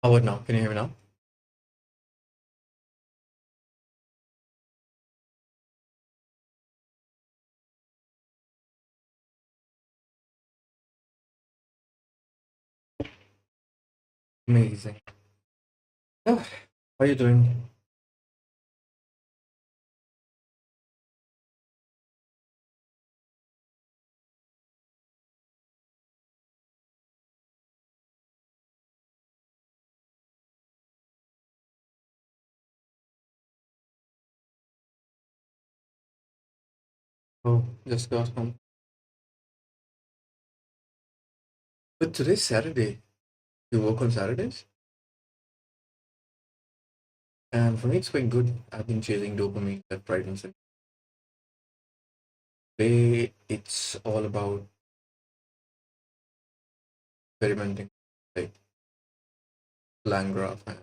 How about now? Can you hear me now? Amazing. Oh, how are you doing? Oh, just got home. But today's Saturday. You work on Saturdays? And for me, it's going good. I've been chasing dopamine at Pride and Sin. Today, it's all about experimenting, like Langgraph and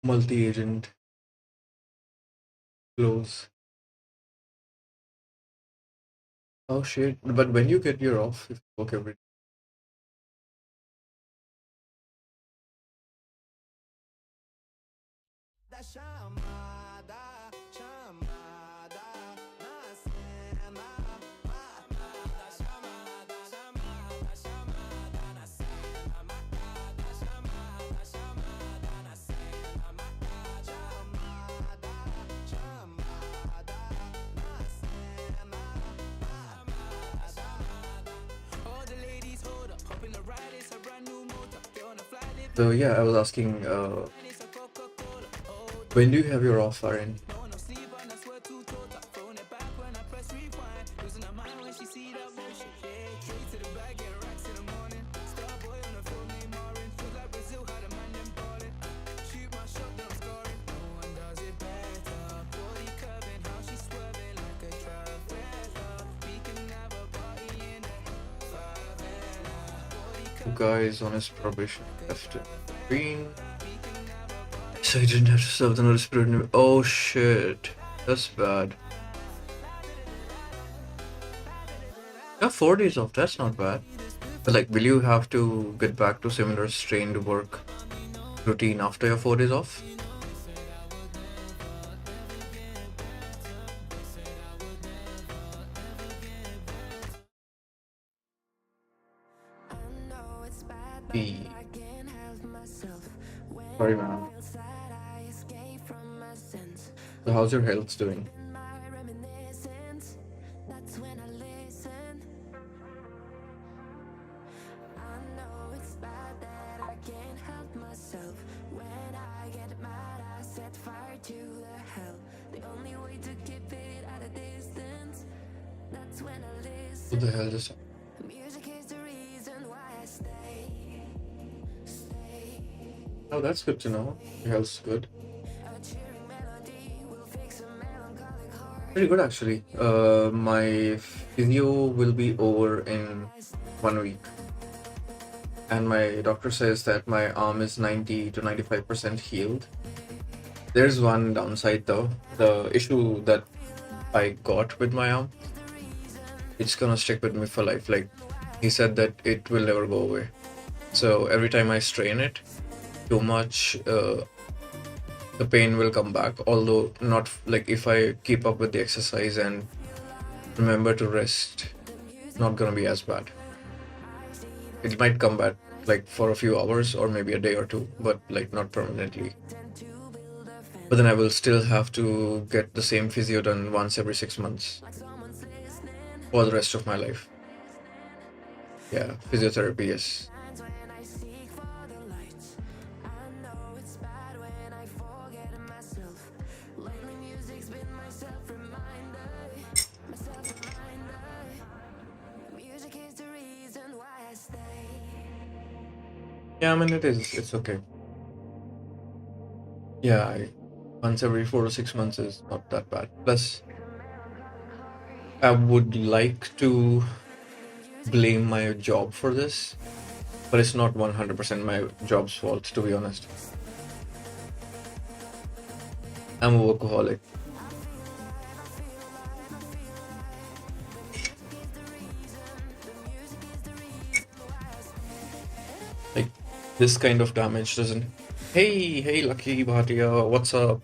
multi-agent flows. Oh shit! But when you get your off, if you work every Da chamada, chamada, na cena. Da chamada, chamada, chamada, na cena. Marcada, chamada, chamada, na cena. Marcada, chamada, chamada, na cena. Chamada, chamada. All the ladies hold up, hoping the ride is a brand new motor. They on a fly lift. So yeah, I was asking, when do you have your off, Aaron? Guys on his probation left green. So he didn't have to serve the notice period. Oh shit. That's bad. Yeah, 4 days off, that's not bad. But like, will you have to get back to similar strained work routine after your 4 days off? E. Sorry, man. So how's your health doing? What the hell just... Oh, that's good to know. Your health's good. Pretty good actually. My physio will be over in 1 week. And my doctor says that my arm is 90 to 95% healed. There's one downside though. The issue that I got with my arm, it's gonna stick with me for life. Like, he said that it will never go away. So every time I strain it too much, the pain will come back. Although not like if I keep up with the exercise and remember to rest, not gonna be as bad. It might come back like for a few hours or maybe a day or two, but like not permanently. But then I will still have to get the same physio done once every 6 months for the rest of my life. Yeah, physiotherapy, yes. Yeah, I mean it is. It's okay. Yeah, once every 4 to 6 months is not that bad. Plus, I would like to blame my job for this, but it's not 100% my job's fault, to be honest. I'm a workaholic. Like, This kind of damage doesn't. Hey, Lucky Bhatia, what's up?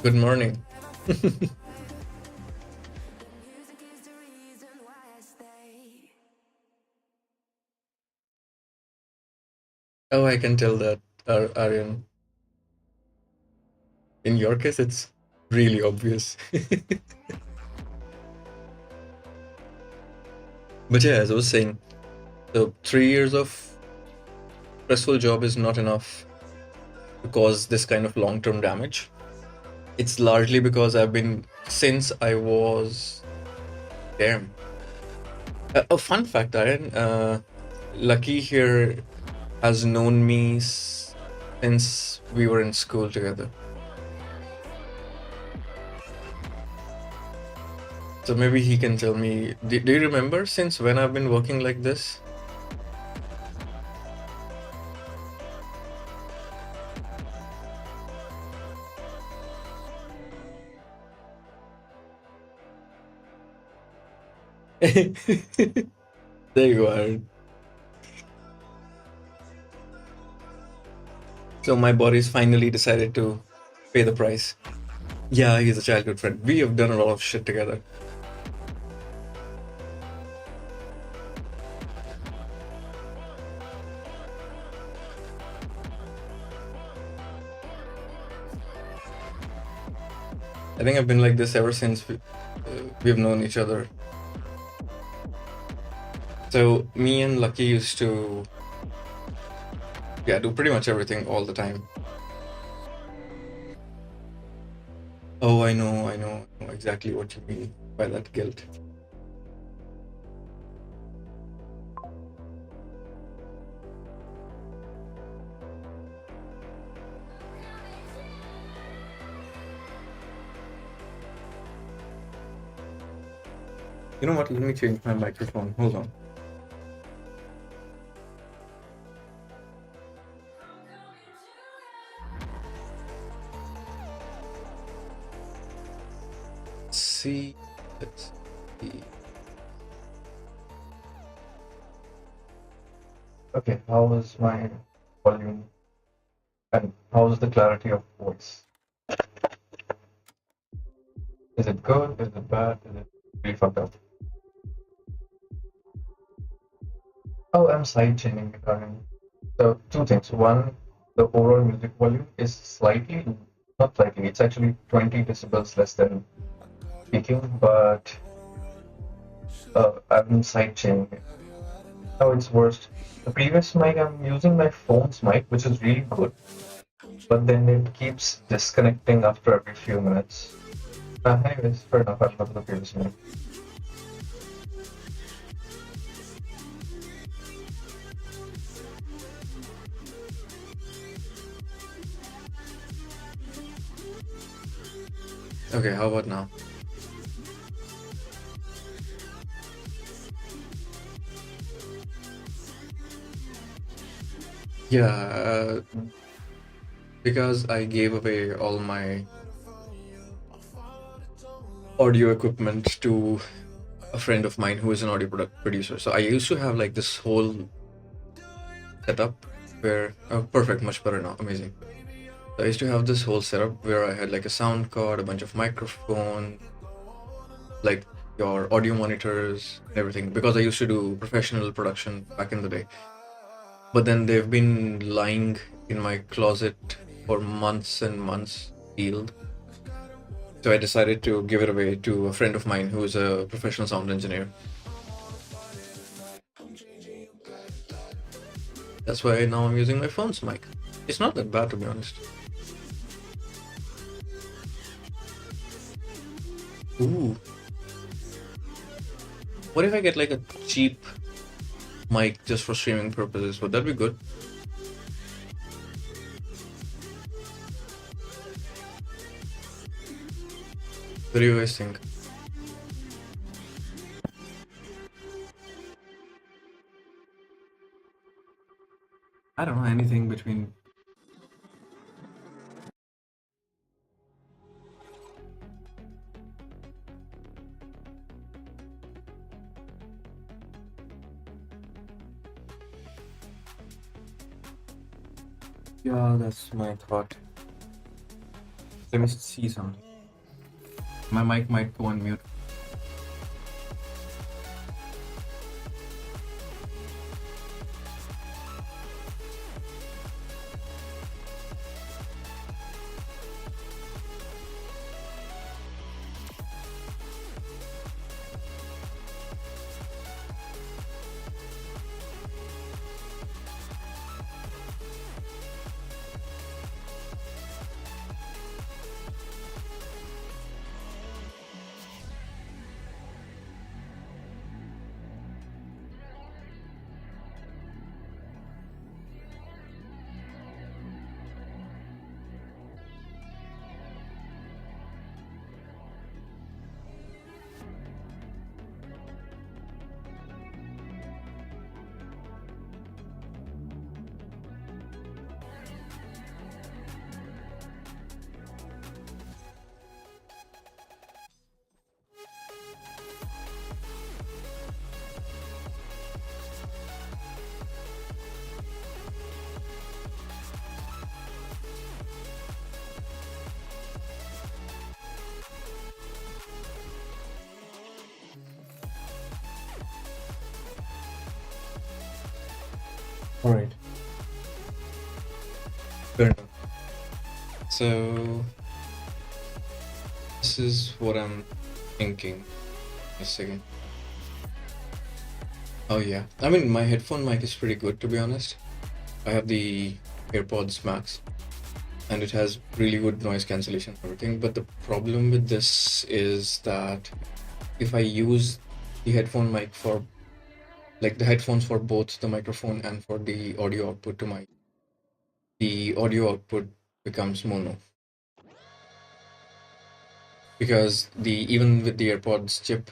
Good morning. Oh, I can tell that, Aryan. In your case, it's really obvious. But yeah, as I was saying, the 3 years of stressful job is not enough to cause this kind of long-term damage. It's largely because I've been since I was damn. A fun fact, Aryan. Lucky here has known me since we were in school together. So maybe he can tell me. Do you remember since when I've been working like this? There you are. So my body's finally decided to pay the price. Yeah, he's a childhood friend. We have done a lot of shit together. I think I've been like this ever since we've known each other. So me and Lucky used to, yeah, do pretty much everything all the time. Oh, I know exactly what you mean by that guilt. You know what? Let me change my microphone. Hold on. See, let's see. Okay, how is my volume and how is the clarity of voice? Is it good? Is it bad? Is it really fucked up? Oh, I'm side chaining it. So two things. One, the overall music volume is slightly, not slightly, it's actually 20 decibels less than speaking, but I'm side chaining it. Now it's worst. The previous mic, I'm using my phone's mic, which is really good, but then it keeps disconnecting after every few minutes. Anyways, fair enough. I love the previous mic. Okay, how about now? Yeah, because I gave away all my audio equipment to a friend of mine who is an audio producer. So I used to have like this whole setup where, oh, perfect, much better now, amazing. So I used to have this whole setup where I had like a sound card, a bunch of microphone, like your audio monitors and everything, because I used to do professional production back in the day. But then they've been lying in my closet for months and months, sealed. So I decided to give it away to a friend of mine who is a professional sound engineer. That's why now I'm using my phone's mic. It's not that bad, to be honest. Ooh. What if I get like a cheap mic just for streaming purposes? Would that be good? What do you guys think? I don't know, anything between. Yeah, that's my thought. Let me see something. My mic might go on mute. All right. Fair enough. So this is what I'm thinking. A second. Oh yeah. I mean, my headphone mic is pretty good, to be honest. I have the AirPods Max, and it has really good noise cancellation and everything. But the problem with this is that if I use the headphone mic for, like, the headphones for both the microphone and for the audio output to my, the audio output becomes mono, because the even with the AirPods chip,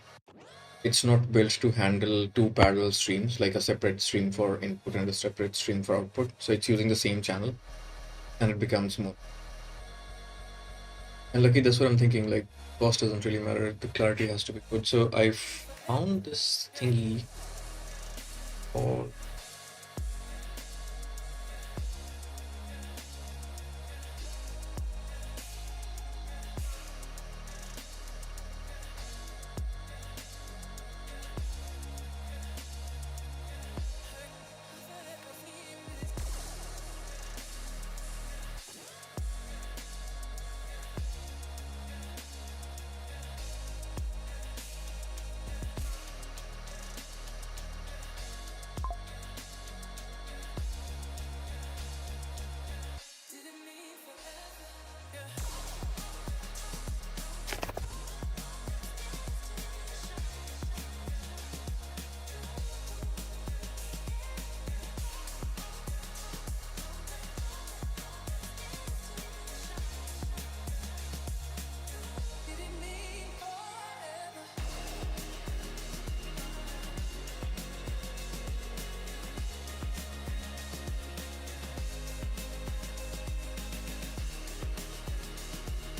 it's not built to handle two parallel streams, like a separate stream for input and a separate stream for output. So it's using the same channel, and it becomes mono. And lucky, that's what I'm thinking. Like, cost doesn't really matter. The clarity has to be good. So I found this thingy called.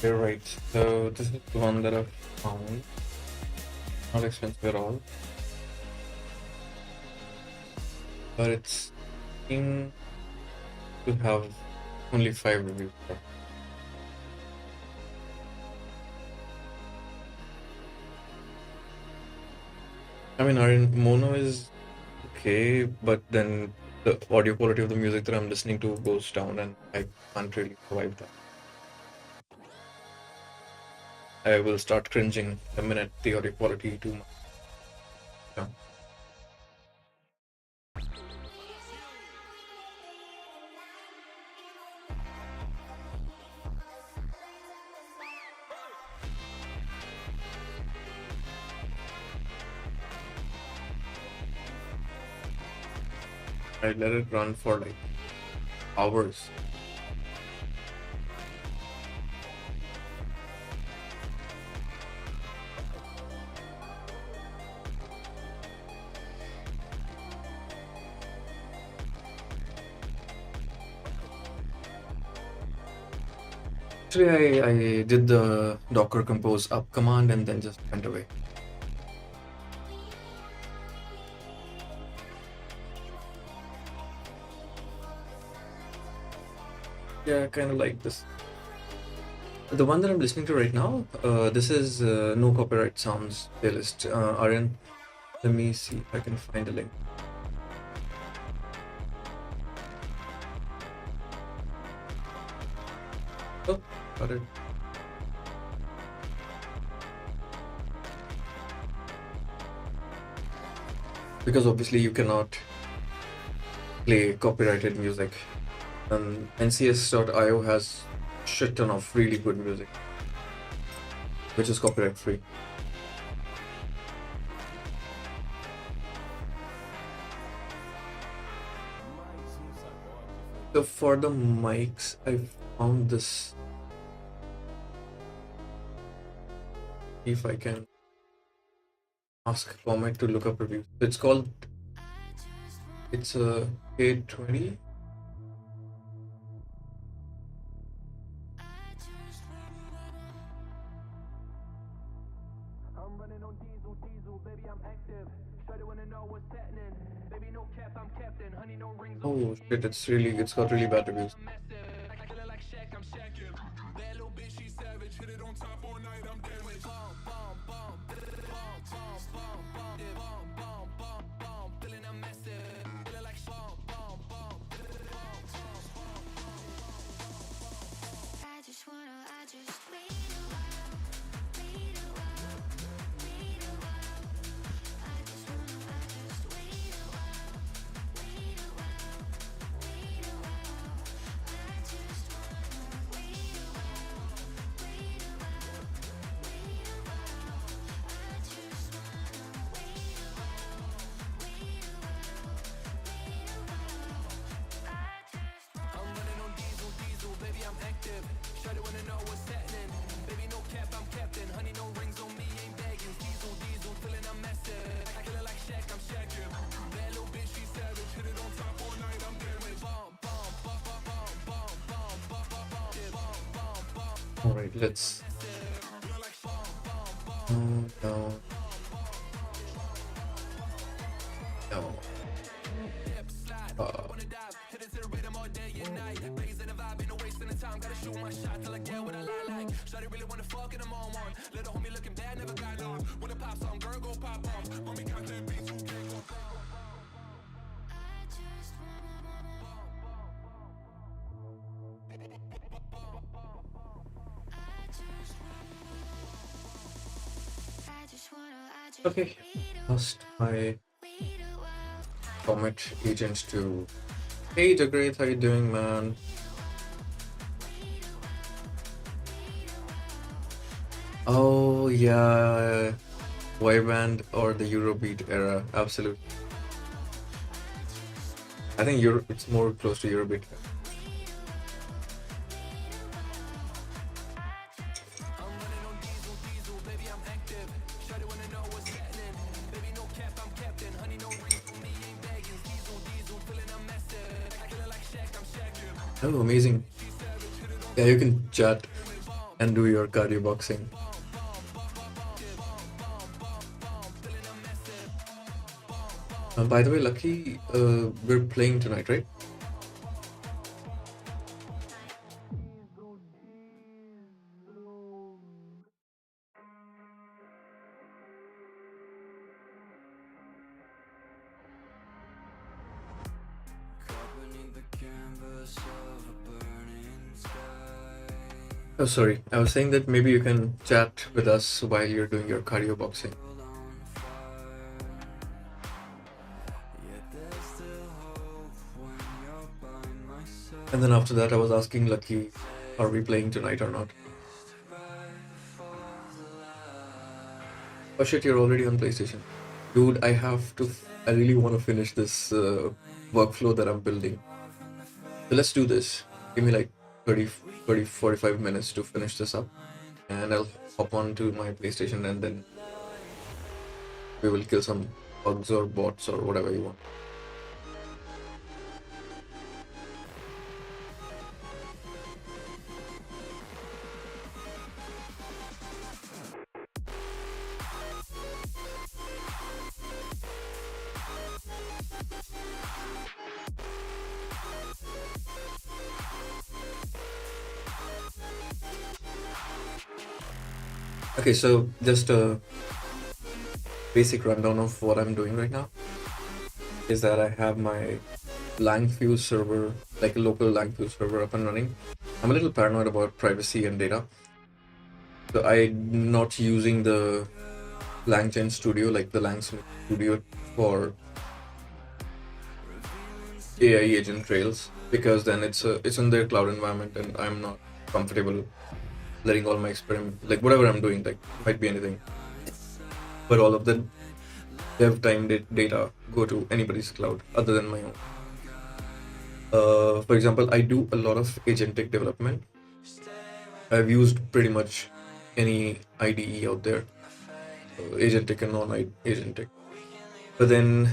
You're right. So this is the one that I've found. Not expensive at all, but it's seems to have only 5 reviews. I mean, mono is okay, but then the audio quality of the music that I'm listening to goes down, and I can't really survive that. I will start cringing the minute the audio quality too much. Yeah. I let it run for like hours. Actually, I did the Docker compose up command and then just went away. Yeah, I kind of like this. The one that I'm listening to right now, this is No Copyright Sounds playlist. Aryan, let me see if I can find a link. Oh, got it. Because obviously you cannot play copyrighted music. NCS.io has shit ton of really good music, which is copyright free. So for the mics, I found this. If I can ask Comet to look up reviews. It's called. It's a K20. I'm running on diesel, baby, I'm active. Shawty wanna know what's happening. Baby, no cap, I'm captain. Honey, no rings. Oh shit! It's got really bad reviews. I kill it like Shaq, I'm Shaq. That little bitch, she savage. Hit it on top all night, I'm damaged. Feeling I'm massive. Feeling like I just wait a while, wait a while, wait a while. I just wait a while, wait a while, wait a while. I just wanna wait a while, wait a while, wait a while. I just wanna wait a while, wait a while, wait a while. I just I'm running on diesel, baby, I'm active. Shawty wanna know what's happening. Baby, no cap, I'm captain. Honey, no rings on me, ain't begging. Diesel, feeling I'm massive. I kill it like Shaq, I'm Shaq. That little bitch, she savage. Hit it on top all night, I'm damaged. All right, let's. No, no, no. Hit it to the rhythm all day and night. Raising the vibe, ain't no wasting the time. Gotta shoot my shot till I get what I like. Shawty really wanna fuck and I'm on one. Little homie looking bad, never got on. When it pops on, girl, go pop off. Mommy got that beat, who can't go wrong? Okay, asked my Comet agent to. Hey, Jagreet, how you doing, man? Oh yeah, boy band or the Eurobeat era, absolutely. I think it's more close to Eurobeat. Oh, amazing. Yeah, you can chat and do your cardio boxing. By the way, Lucky, we're playing tonight, right? Oh, sorry. I was saying that maybe you can chat with us while you're doing your cardio boxing. And then after that, I was asking Lucky, are we playing tonight or not? Oh shit, you're already on PlayStation. Dude, I really want to finish this workflow that I'm building. So let's do this. Give me like 30, 45 minutes to finish this up. And I'll hop on to my PlayStation and then we will kill some bugs or bots or whatever you want. Okay, so just a basic rundown of what I'm doing right now is that I have my Langfuse server, like a local Langfuse server up and running. I'm a little paranoid about privacy and data. So I'm not using the LangChain Studio, like the LangSmith Studio for AI agent trails, because then it's in their cloud environment and I'm not comfortable letting all my experiment, like whatever I'm doing, like might be anything, but all of the dev time data go to anybody's cloud other than my own. For example, I do a lot of agentic development. I've used pretty much any IDE out there, agentic and non-agentic. But then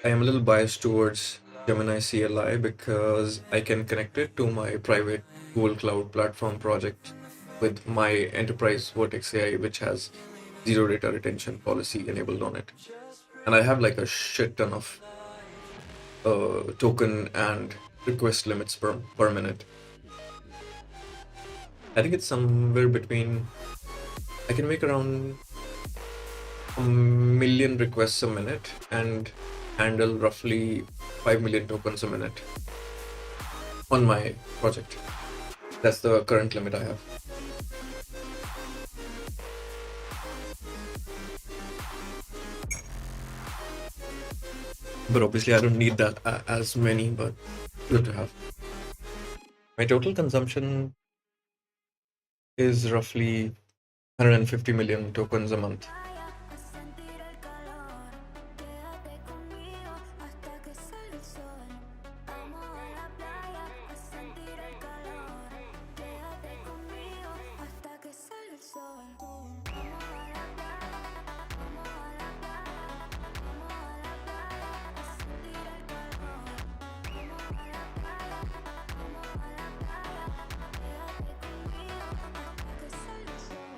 I am a little biased towards Gemini CLI because I can connect it to my private Google Cloud Platform project with my enterprise Vertex AI, which has zero data retention policy enabled on it. And I have like a shit ton of token and request limits per minute. I think it's somewhere between, I can make around 1 million requests a minute and handle roughly 5 million tokens a minute on my project. That's the current limit I have. But obviously I don't need that as many, but good to have. My total consumption is roughly 150 million tokens a month. A sentir el calor, quédate conmigo hasta que sale el sol. Vamos a la playa a sentir el calor, quédate conmigo hasta que sale el sol. Vamos a la playa, vamos a la playa, vamos a la playa a sentir el calor. Vamos a la playa, vamos a la playa, quédate conmigo hasta que sale el sol.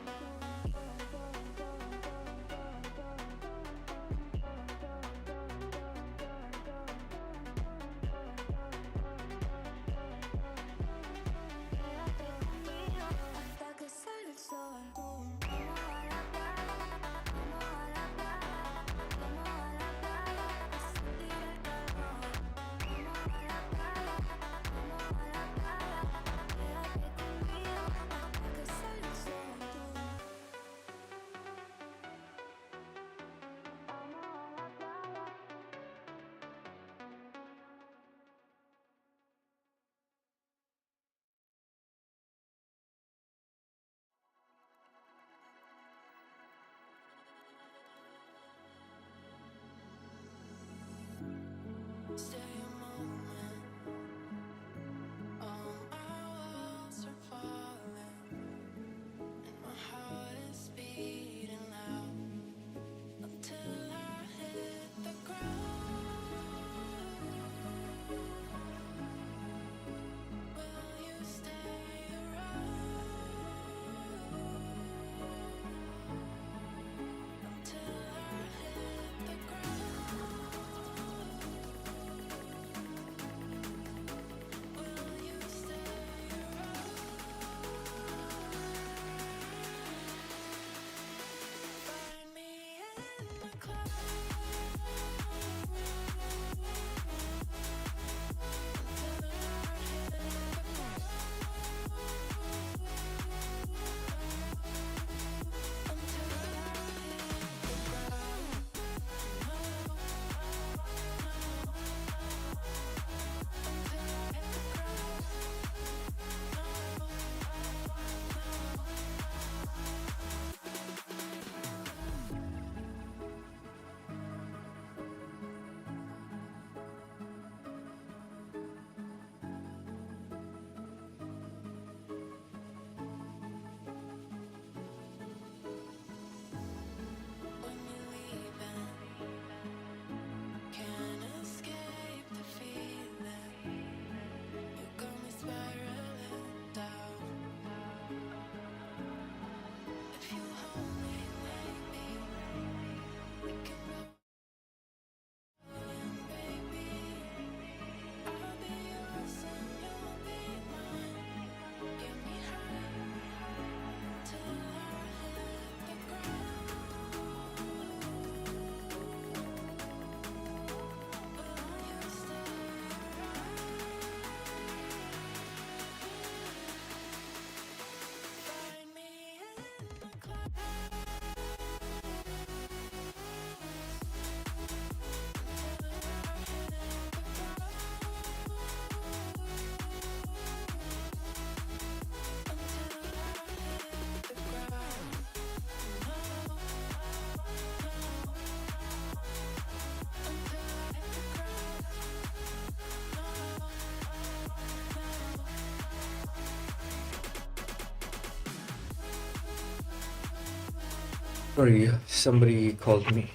Sorry, somebody called me.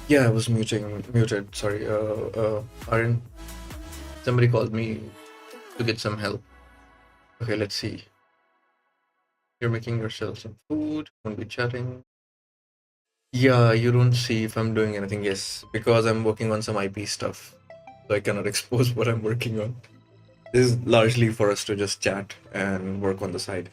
Yeah, I was muted. Sorry, Aryan. Somebody called me to get some help. Okay, let's see. You're making yourself some food. Won't be chatting. Yeah, you don't see if I'm doing anything. Yes, because I'm working on some IP stuff, so I cannot expose what I'm working on. This is largely for us to just chat and work on the side.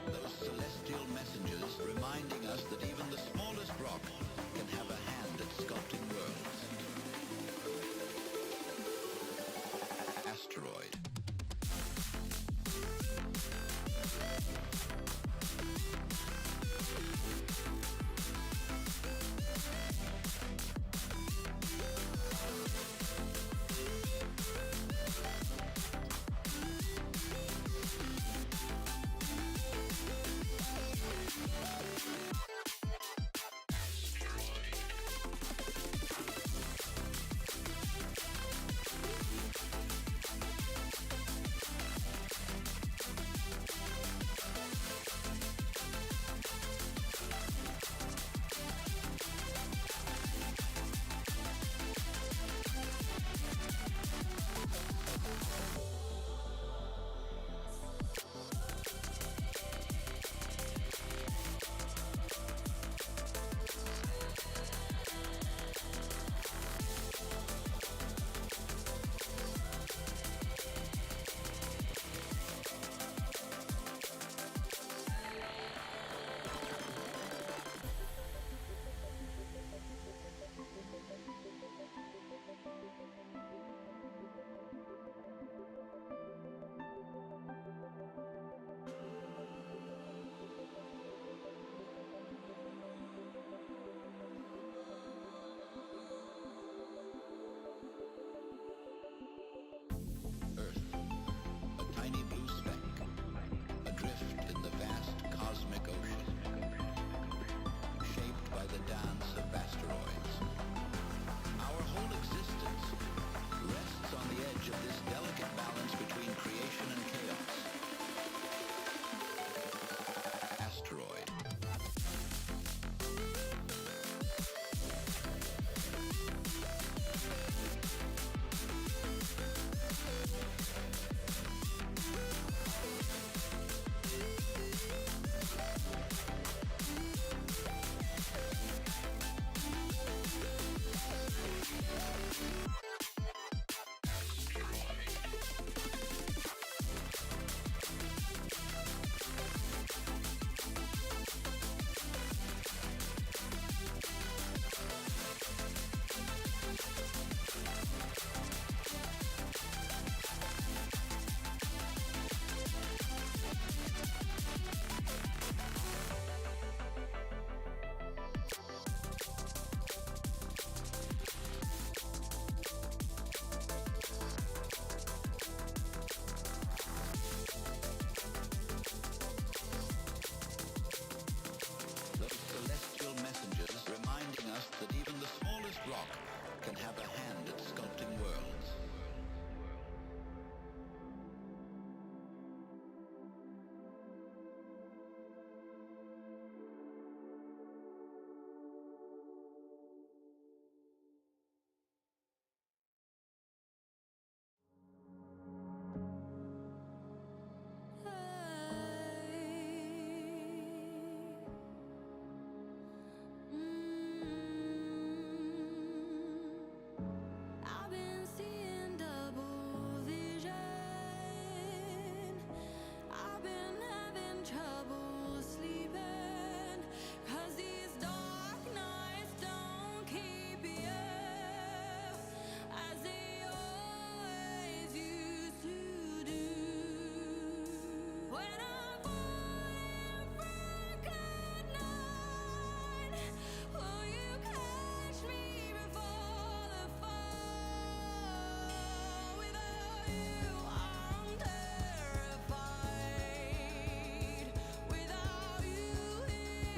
Those celestial messengers reminding us that even the smallest rock can have a hand at sculpting worlds. Asteroid.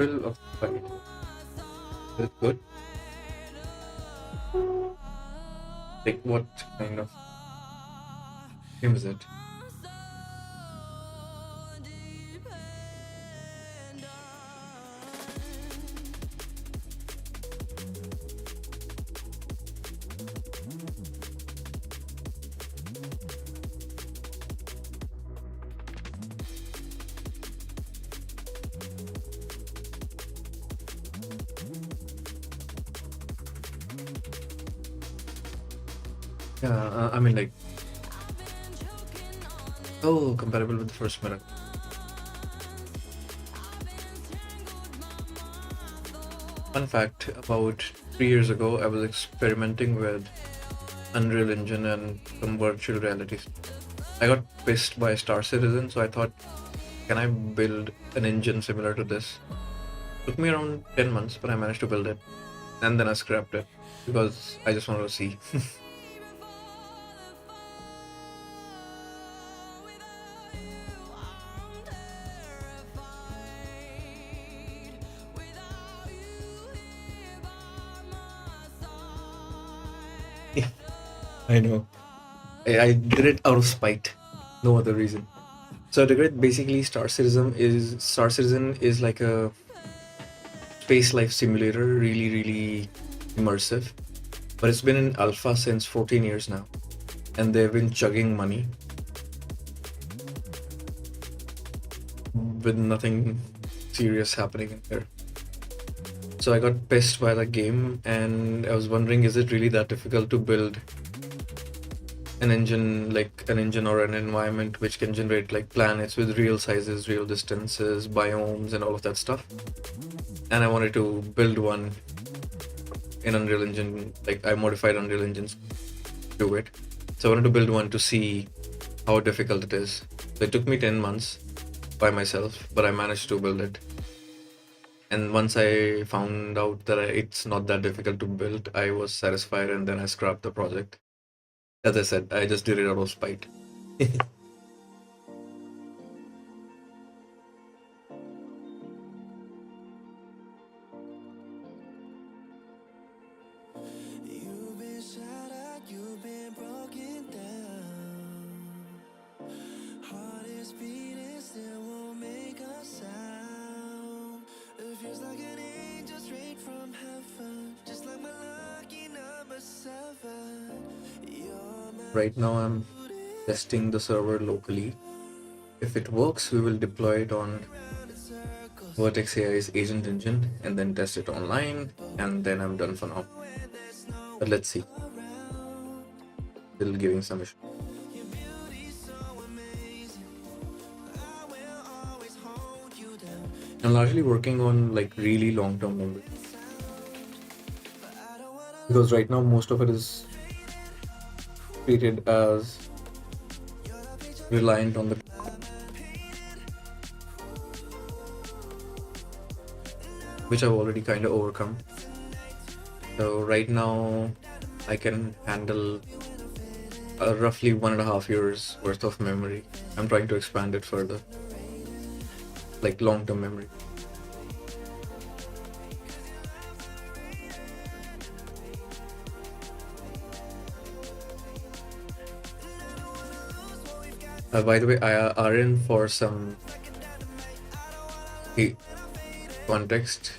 thrill of the fight. Is it good? Like what kind of game is it? Yeah, I mean like, oh, comparable with the first mirror. Fun fact, about 3 years ago, I was experimenting with Unreal Engine and some virtual realities. I got pissed by Star Citizen, so I thought, can I build an engine similar to this? Took me around 10 months, but I managed to build it. And then I scrapped it because I just wanted to see. I know. I did it out of spite, no other reason. So to get basically Star Citizen is like a space life simulator, really immersive. But it's been in alpha since 14 years now, and they've been chugging money with nothing serious happening in there. So I got pissed by the game, and I was wondering, is it really that difficult to build an engine or an environment which can generate like planets with real sizes, real distances, biomes, and all of that stuff? And I wanted to build one in Unreal Engine. Like, I modified Unreal Engines to do it. So I wanted to build one to see how difficult it is. So it took me 10 months by myself, but I managed to build it. And once I found out that it's not that difficult to build, I was satisfied, and then I scrapped the project. As I said, I just did it out of spite. You've been shattered, you've been broken down. Heart is beating, still won't make a sound. It feels like an angel straight from heaven, just like my lucky number 7. You're my Right now I'm testing the server locally. If it works, we will deploy it on Vertex AI's agent engine and then test it online, and then I'm done for now. But let's see. Still giving some issue. I'm largely working on like really long-term memory, because right now most of it is treated as reliant on the which I've already kind of overcome. So right now I can handle roughly 1.5 years worth of memory. I'm trying to expand it further, like long-term memory. By the way, I RN for some context.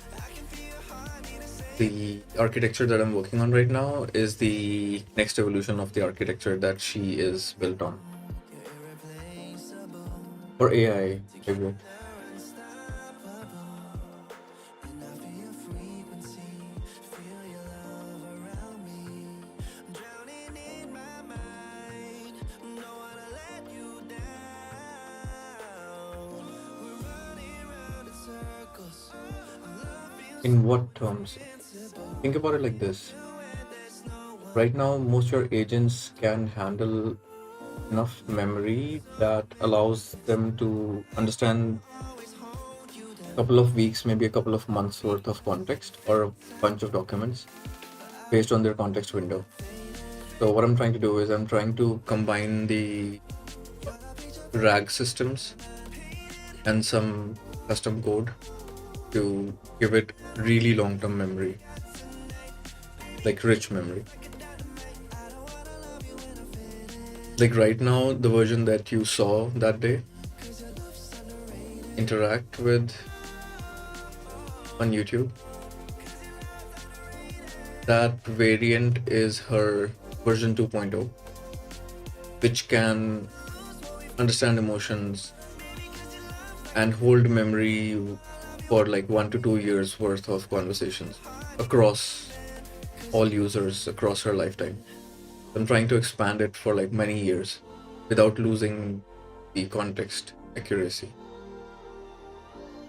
The architecture that I'm working on right now is the next evolution of the architecture that she is built on. For AI, maybe. In what terms? Think about it like this. Right now, most of your agents can handle enough memory that allows them to understand a couple of weeks, maybe a couple of months worth of context or a bunch of documents based on their context window. So what I'm trying to do is I'm trying to combine the RAG systems and some custom code to give it really long-term memory, like rich memory. Like right now, the version that you saw that day interact with on YouTube, that variant is her version 2.0, which can understand emotions and hold memory for like 1 to 2 years worth of conversations across all users across her lifetime. I'm trying to expand it for like many years without losing the context accuracy.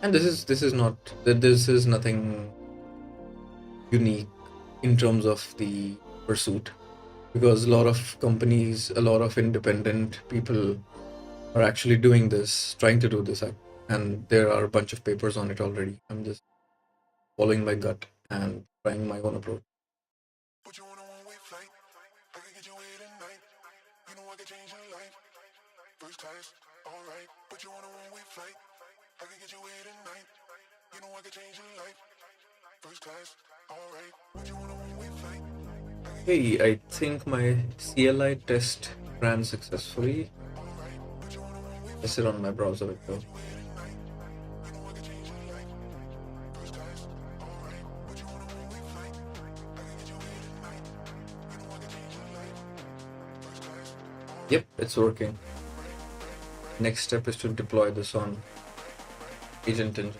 And this is nothing unique in terms of the pursuit, because a lot of companies, a lot of independent people are actually doing this, trying to do this, and there are a bunch of papers on it already. I'm just following my gut and trying my own approach. Put you on a one-way flight. I can get you here tonight. You know I can change your life. First class, alright. Put you on a one-way flight. I can get you here tonight. You know I can change your life. First class, alright. Put you on a one-way flight. Hey, I think my CLI test ran successfully. I sit on my browser window. Yep, it's working. Next step is to deploy this on Agent Engine.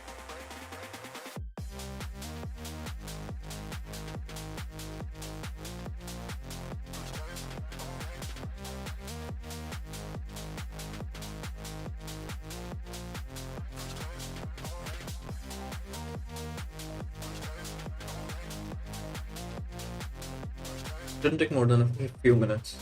Didn't take more than a few minutes.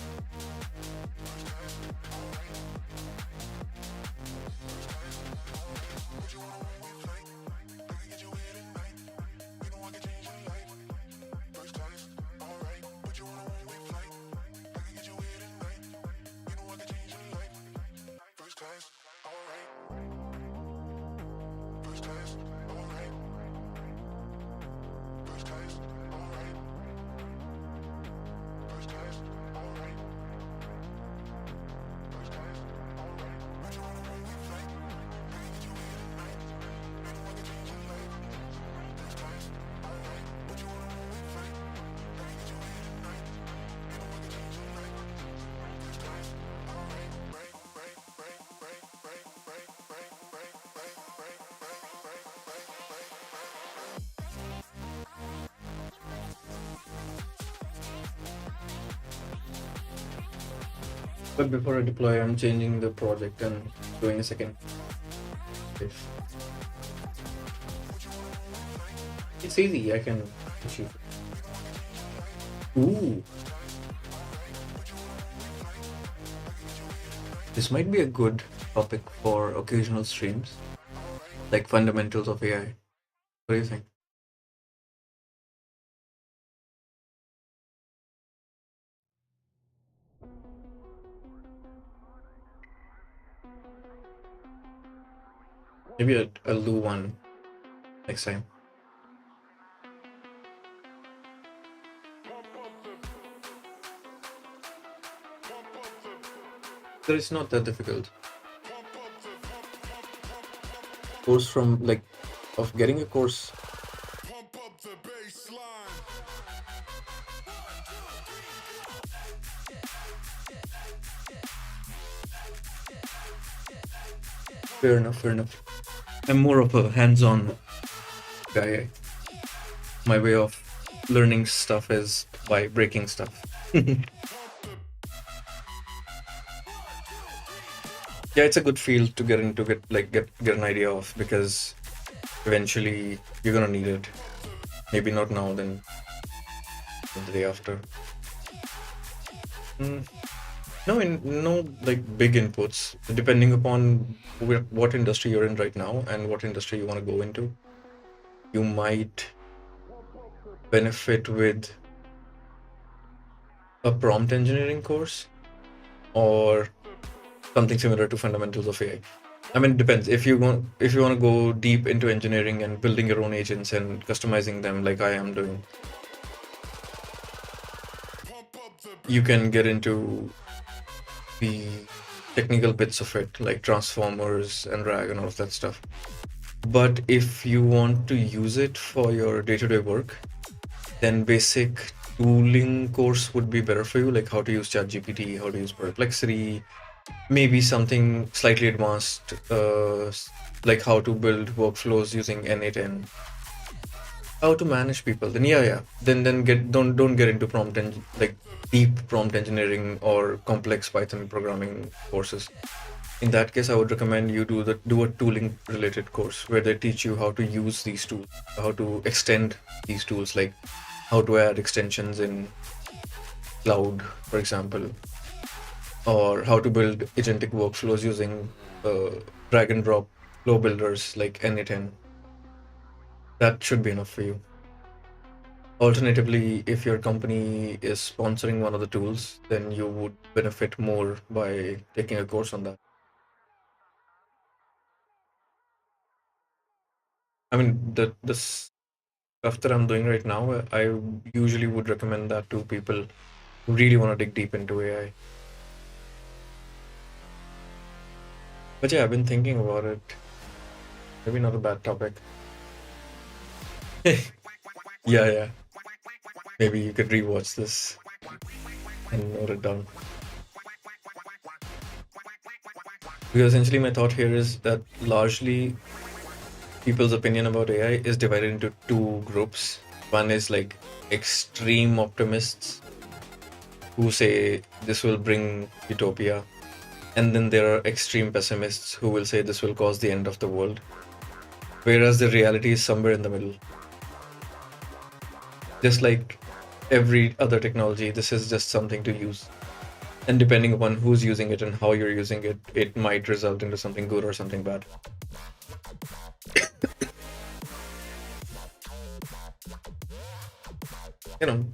But before I deploy, I'm changing the project and doing a second. It's easy, I can achieve it. Ooh. This might be a good topic for occasional streams, like fundamentals of AI. What do you think? Maybe I'll do one next time. But it's not that difficult. Course from like of getting a course. Fair enough, fair enough. I'm more of a hands-on guy. My way of learning stuff is by breaking stuff. Yeah, it's a good field to get into, get an idea of, because eventually you're gonna need it. Maybe not now, then the day after. No, like big inputs. Depending upon what industry you're in right now and what industry you want to go into, you might benefit with a prompt engineering course or something similar to fundamentals of AI. I mean, it depends. If you want to go deep into engineering and building your own agents and customizing them like I am doing, you can get into the technical bits of it, like transformers and RAG and all of that stuff. But if you want to use it for your day-to-day work, then basic tooling course would be better for you, like how to use ChatGPT, how to use Perplexity, maybe something slightly advanced, like how to build workflows using N8N, how to manage people. Then yeah. Then get don't get into like deep prompt engineering or complex Python programming courses. In that case, I would recommend you do a tooling related course where they teach you how to use these tools, how to extend these tools, like how to add extensions in cloud, for example, or how to build agentic workflows using drag and drop flow builders like N8N. That should be enough for you. Alternatively, if your company is sponsoring one of the tools, then you would benefit more by taking a course on that. I mean, the stuff that I'm doing right now, I usually would recommend that to people who really want to dig deep into AI. But yeah, I've been thinking about it. Maybe not a bad topic. Yeah. Maybe you could rewatch this and note it down. Because essentially, my thought here is that largely people's opinion about AI is divided into two groups. One is like extreme optimists who say this will bring utopia, and then there are extreme pessimists who will say this will cause the end of the world. Whereas the reality is somewhere in the middle. Just like every other technology, this is just something to use. And depending upon who's using it and how you're using it, it might result into something good or something bad.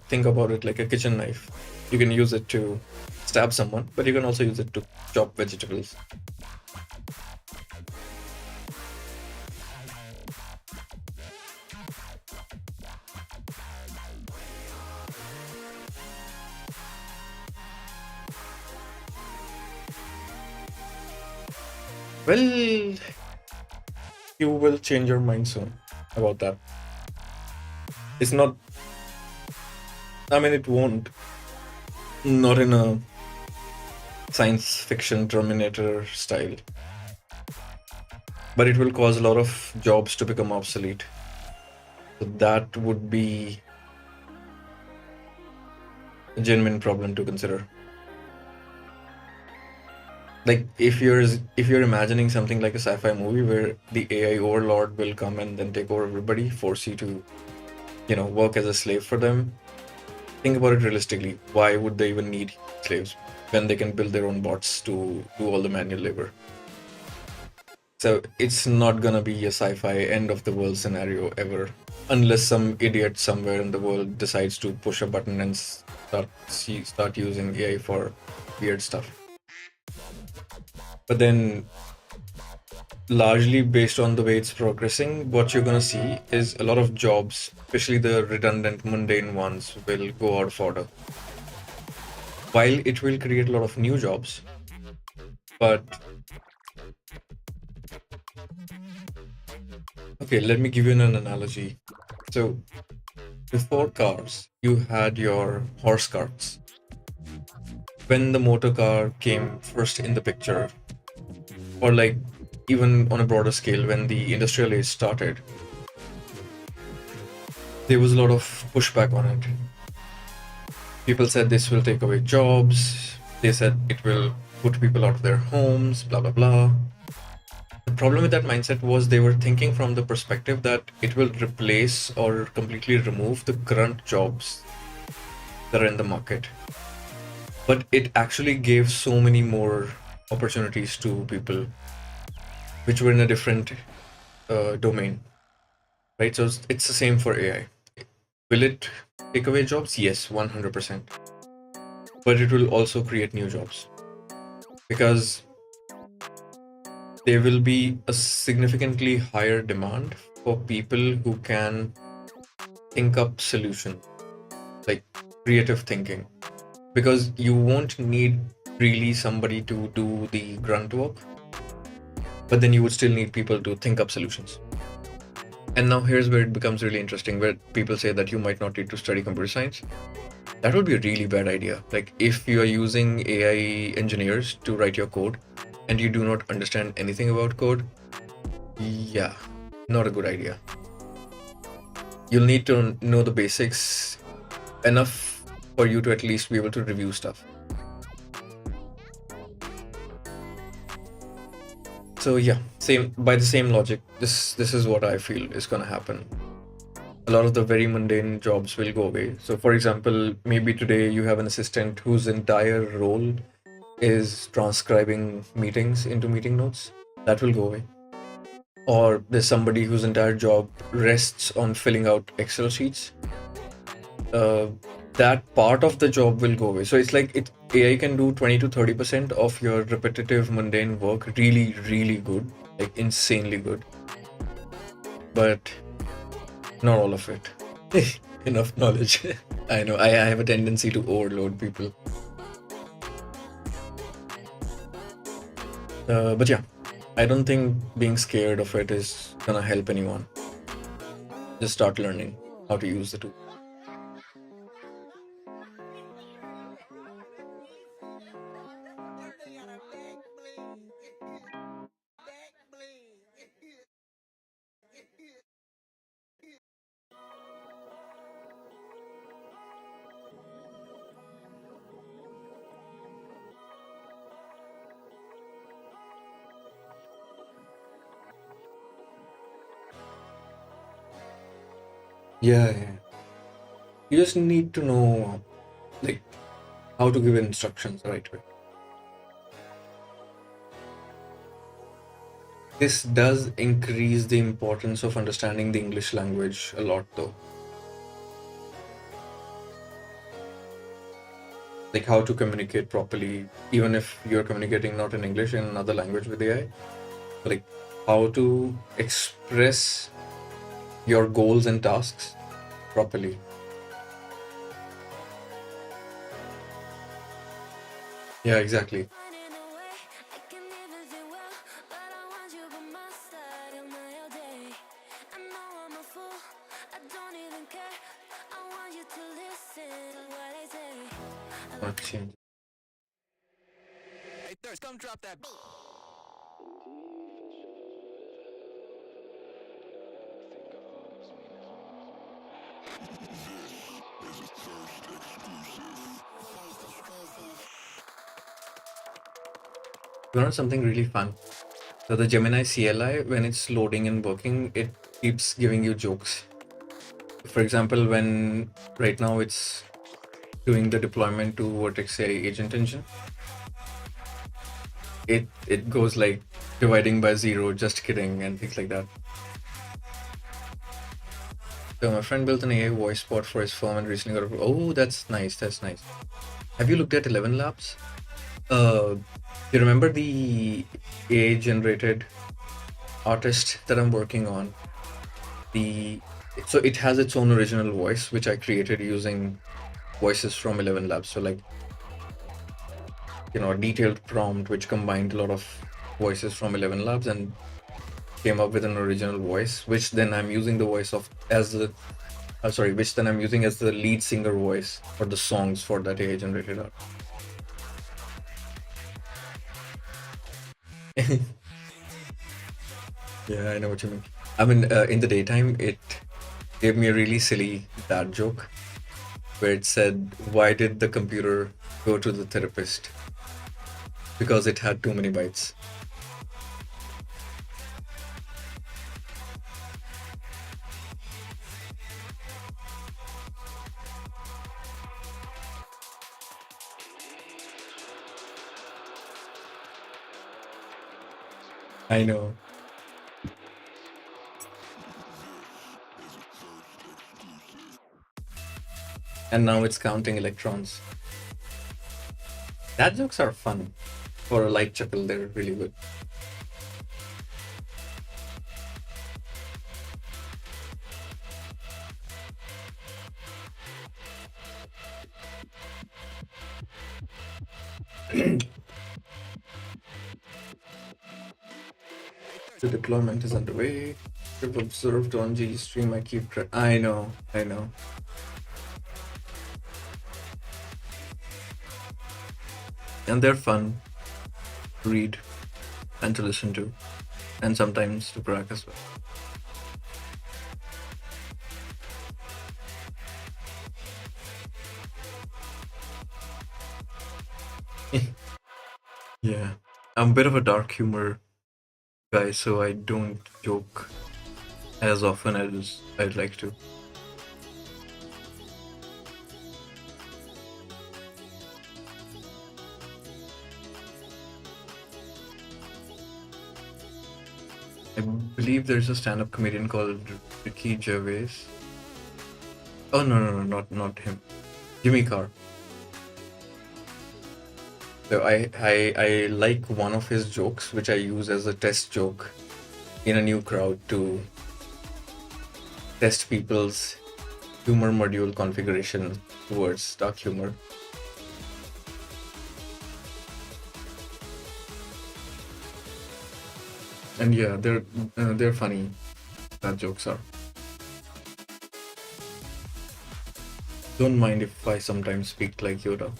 Think about it like a kitchen knife. You can use it to stab someone, but you can also use it to chop vegetables. Well, you will change your mind soon about that. It's not, I mean, it won't. Not in a science fiction Terminator style. But it will cause a lot of jobs to become obsolete. So that would be a genuine problem to consider. Like if you're imagining something like a sci-fi movie where the AI overlord will come and then take over everybody, force you to, work as a slave for them. Think about it realistically. Why would they even need slaves when they can build their own bots to do all the manual labor? So it's not gonna be a sci-fi end of the world scenario ever, unless some idiot somewhere in the world decides to push a button and start using AI for weird stuff. But then, largely based on the way it's progressing, what you're gonna see is a lot of jobs, especially the redundant, mundane ones, will go out of order. While it will create a lot of new jobs, but okay, let me give you an analogy. So, before cars, you had your horse carts. When the motor car came first in the picture, or like even on a broader scale, when the industrial age started, there was a lot of pushback on it. People said this will take away jobs. They said it will put people out of their homes, blah, blah, blah. The problem with that mindset was they were thinking from the perspective that it will replace or completely remove the current jobs that are in the market. But it actually gave so many more opportunities to people which were in a different domain, right? So it's the same for AI. Will it take away jobs? Yes, 100%. But it will also create new jobs. Because there will be a significantly higher demand for people who can think up solutions, like creative thinking, because you won't need really somebody to do the grunt work, but then you would still need people to think up solutions. And now here's where it becomes really interesting, where people say that you might not need to study computer science. That would be a really bad idea. Like if you are using AI engineers to write your code and you do not understand anything about code, yeah, not a good idea. You'll need to know the basics enough for you to at least be able to review stuff. So yeah, same by the same logic, this is what I feel is gonna happen. A lot of the very mundane jobs will go away. So for example, maybe today you have an assistant whose entire role is transcribing meetings into meeting notes. That will go away. Or there's somebody whose entire job rests on filling out Excel sheets. That part of the job will go away. So it's like AI can do 20 to 30% of your repetitive mundane work really, really good, like insanely good. But not all of it. Enough knowledge. I know, I have a tendency to overload people. But yeah, I don't think being scared of it is gonna help anyone. Just start learning how to use the tool. Yeah. You just need to know, like, how to give instructions the right way. This does increase the importance of understanding the English language a lot, though. Like how to communicate properly, even if you're communicating not in English, in another language with AI. Like how to express your goals and tasks properly. Yeah, exactly. Finding a way, I can even do well, but I want you by my side all night, all day. I know I'm a fool, I don't even care. I want you to listen to what I say. Not change. Hey, Thirst, come drop that. You know something really fun? So the Gemini CLI, when it's loading and working, it keeps giving you jokes. For example, when right now it's doing the deployment to Vertex AI Agent Engine, it goes like dividing by 0, just kidding, and things like that. So my friend built an AI voice bot for his firm and recently got oh, that's nice, that's nice. Have you looked at 11 Labs? You remember the AI generated artist that I'm working on? So it has its own original voice, which I created using voices from 11 Labs. So like, a detailed prompt which combined a lot of voices from 11 Labs and came up with an original voice, which then I'm using the voice of as the which then I'm using as the lead singer voice for the songs for that AI generated art. Yeah, I know what you mean. I mean, in the daytime, it gave me a really silly dad joke where it said, "Why did the computer go to the therapist? Because it had too many bytes." I know. And now it's counting electrons. Dad jokes are fun. For a light chuckle, they're really good. The deployment is underway. I've observed on G stream. I keep track. I know. And they're fun to read and to listen to, and sometimes to crack as well. Yeah, I'm a bit of a dark humor guy, so I don't joke as often as I'd like to. I believe there's a stand-up comedian called Ricky Gervais. Oh no, not him. Jimmy Carr. So I like one of his jokes, which I use as a test joke in a new crowd to test people's humor module configuration towards dark humor. And yeah, they're funny. That jokes are. Don't mind if I sometimes speak like Yoda.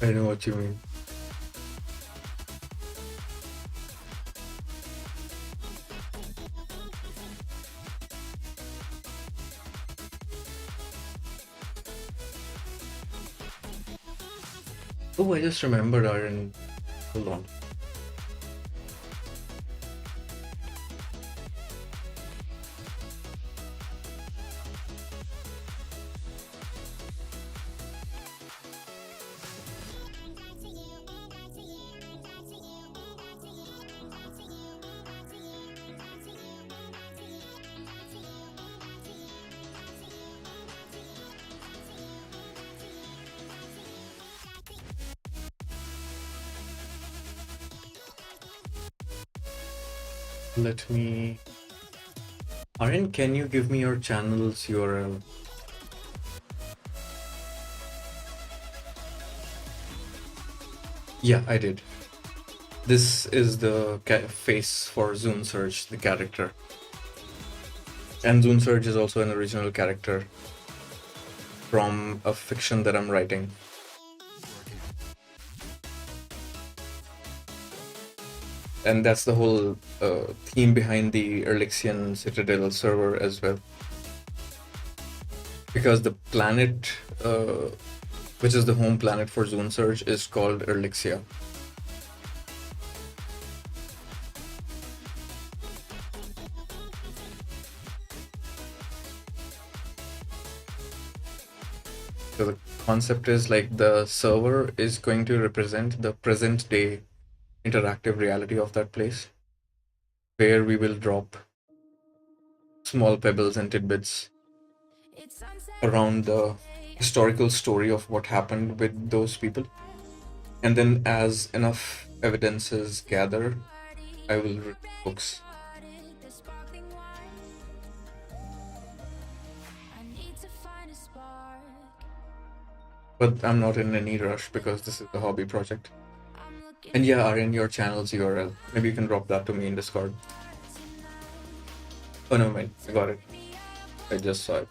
I know what you mean. Oh, I just remembered, Aaron. Hold on. Let me. Aaron, can you give me your channel's URL? Yeah, I did. This is the face for Zune Surge, the character. And Zune Surge is also an original character from a fiction that I'm writing. And that's the whole theme behind the Erlixian Citadel server as well. Because the planet, which is the home planet for Zune Surge, is called Erlixia. So the concept is like the server is going to represent the present day interactive reality of that place, where we will drop small pebbles and tidbits around the historical story of what happened with those people. And then as enough evidences gather, I will read books. But I'm not in any rush because this is a hobby project. And yeah, Aryan, your channel's URL. Maybe you can drop that to me in Discord. Oh, no, mind. I got it. I just saw it.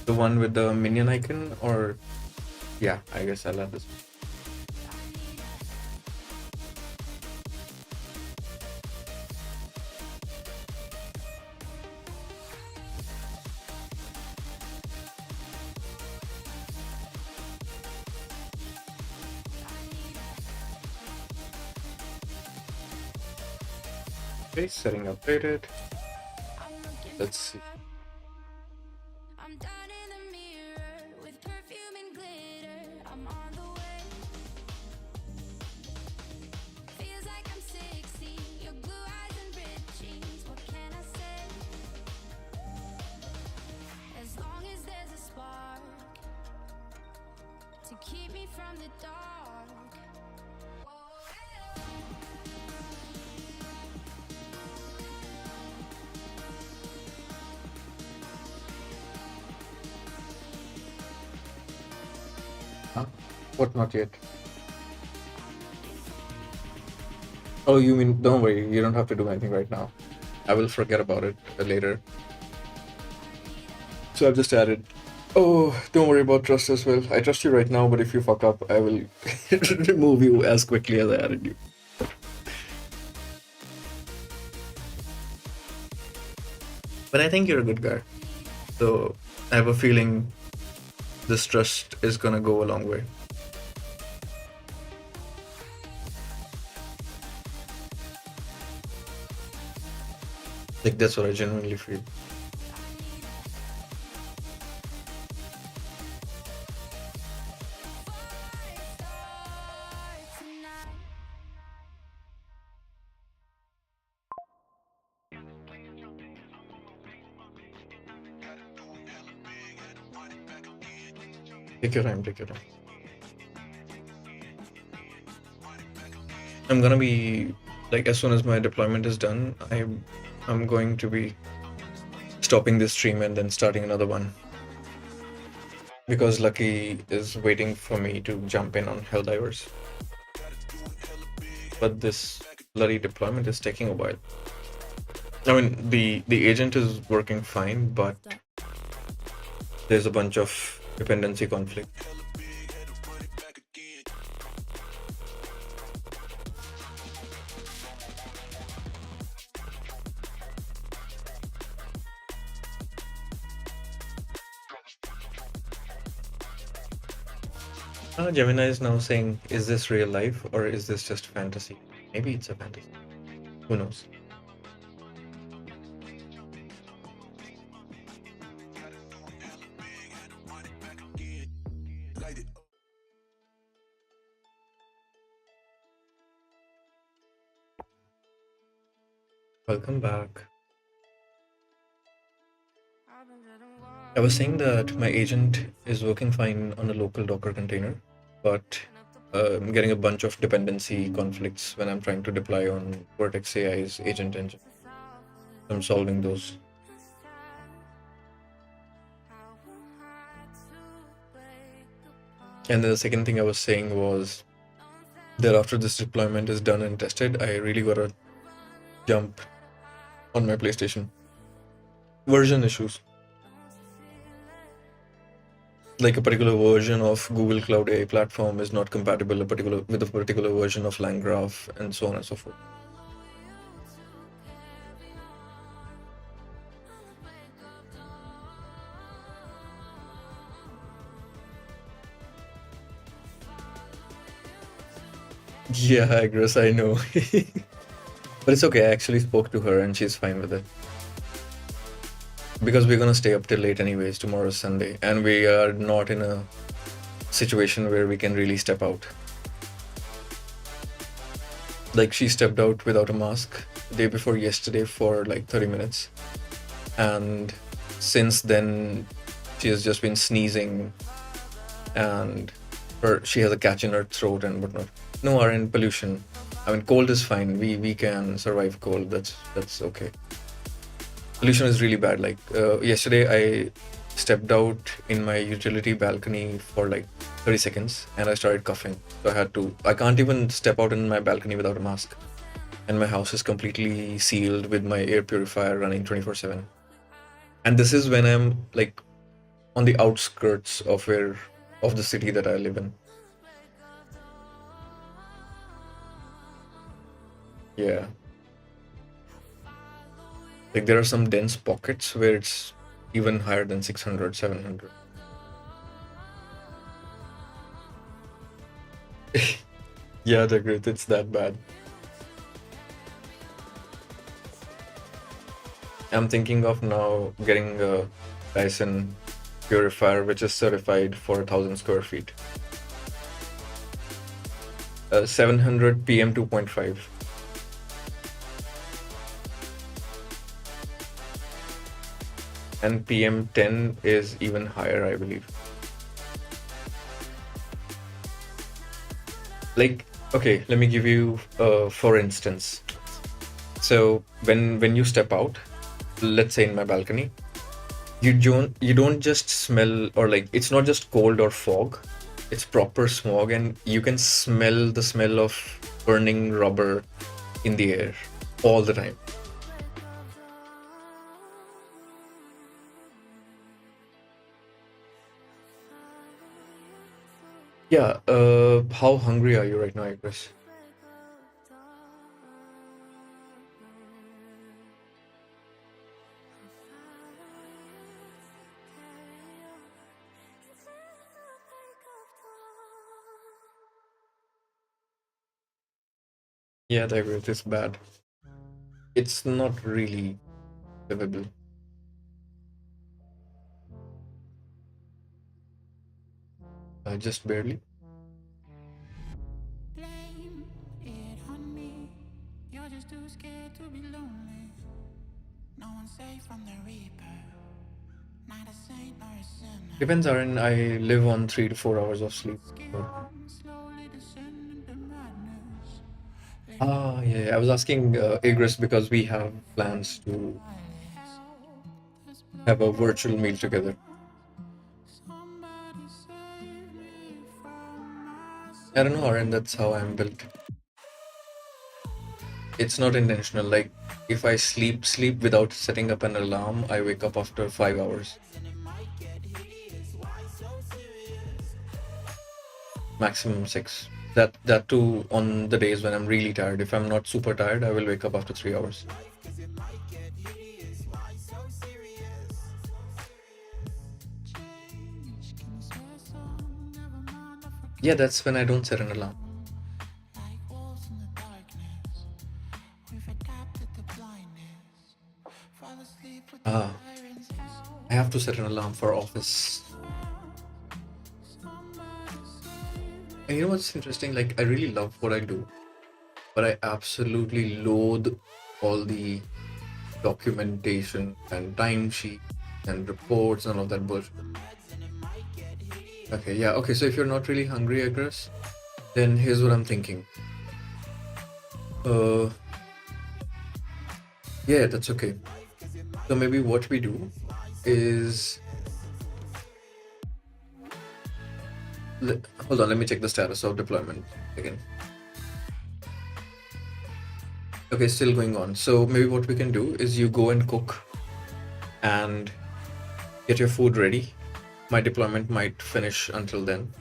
The one with the minion icon, or yeah, I guess I'll add this. Okay, setting updated. Let's see. to keep me from the dark. Huh? What, not yet? Oh, you mean, don't worry, you don't have to do anything right now. I will forget about it later. So I've just added. Oh, don't worry about trust as well. I trust you right now, but if you fuck up, I will remove you as quickly as I added you. But I think you're a good guy. So I have a feeling this trust is gonna go a long way. Like, that's what I genuinely feel. Take your time, take your time. I'm gonna be, like, as soon as my deployment is done, I'm going to be stopping this stream and then starting another one. Because Lucky is waiting for me to jump in on Helldivers. But this bloody deployment is taking a while. I mean, the agent is working fine, but there's a bunch of dependency conflict. Gemini is now saying, is this real life or is this just fantasy? Maybe it's a fantasy. Who knows? Welcome back. I was saying that my agent is working fine on a local Docker container, but I'm getting a bunch of dependency conflicts when I'm trying to deploy on Vertex AI's agent engine. I'm solving those. And then the second thing I was saying was that after this deployment is done and tested, I really gotta jump on my PlayStation. Version issues. Like a particular version of Google Cloud AI platform is not compatible with a particular version of LangGraph, and so on and so forth. Yeah, Agris, I know. But it's okay, I actually spoke to her and she's fine with it. Because we're gonna stay up till late anyways, tomorrow's Sunday, and we are not in a situation where we can really step out. Like, she stepped out without a mask the day before yesterday for like 30 minutes. And since then, she has just been sneezing and she has a catch in her throat and whatnot. No, RN pollution. I mean, cold is fine. We can survive cold. That's okay. Pollution is really bad. Like yesterday, I stepped out in my utility balcony for like 30 seconds and I started coughing. So I can't even step out in my balcony without a mask. And my house is completely sealed with my air purifier running 24/7. And this is when I'm like on the outskirts of the city that I live in. Yeah. Like, there are some dense pockets where it's even higher than 600, 700. Yeah, Jagrit, it's that bad. I'm thinking of now getting a Dyson purifier which is certified for 1,000 square feet. 700 PM 2.5. And PM10 is even higher, I believe. Like, okay, let me give you for instance. So when you step out, let's say in my balcony, you don't just smell, or like it's not just cold or fog, it's proper smog, and you can smell the smell of burning rubber in the air all the time. Yeah, how hungry are you right now, Chris? Yeah, the growth is bad. It's not really livable. Just barely. Blame it on me. You're just too scared to be lonely. No one's safe from the Reaper. Not a saint nor a sinner. Depends, Aaron. I live on 3 to 4 hours of sleep. So. Slowly descending to madness. Ah, yeah, yeah. I was asking Igris because we have plans to have a virtual meal together. Somebody save me from myself. I don't know, Aaron. That's how I'm built. It's not intentional. Like if I sleep without setting up an alarm, I wake up after 5 hours. Maximum 6. That too on the days when I'm really tired. If I'm not super tired, I will wake up after 3 hours. Yeah, that's when I don't set an alarm. Like wolves in the darkness. We've adapted to blindness. Fall asleep with the Ah, sirens. I have to set an alarm for office. And you know what's interesting? Like I really love what I do, but I absolutely loathe all the documentation and timesheet and reports and all that bullshit. Okay, yeah, okay. So if you're not really hungry, Agres, then here's what I'm thinking. Uh, yeah, that's okay. So maybe what we do is hold on. Let me check the status of deployment again. Okay, still going on. So maybe what we can do is you go and cook and get your food ready. My deployment might finish until then.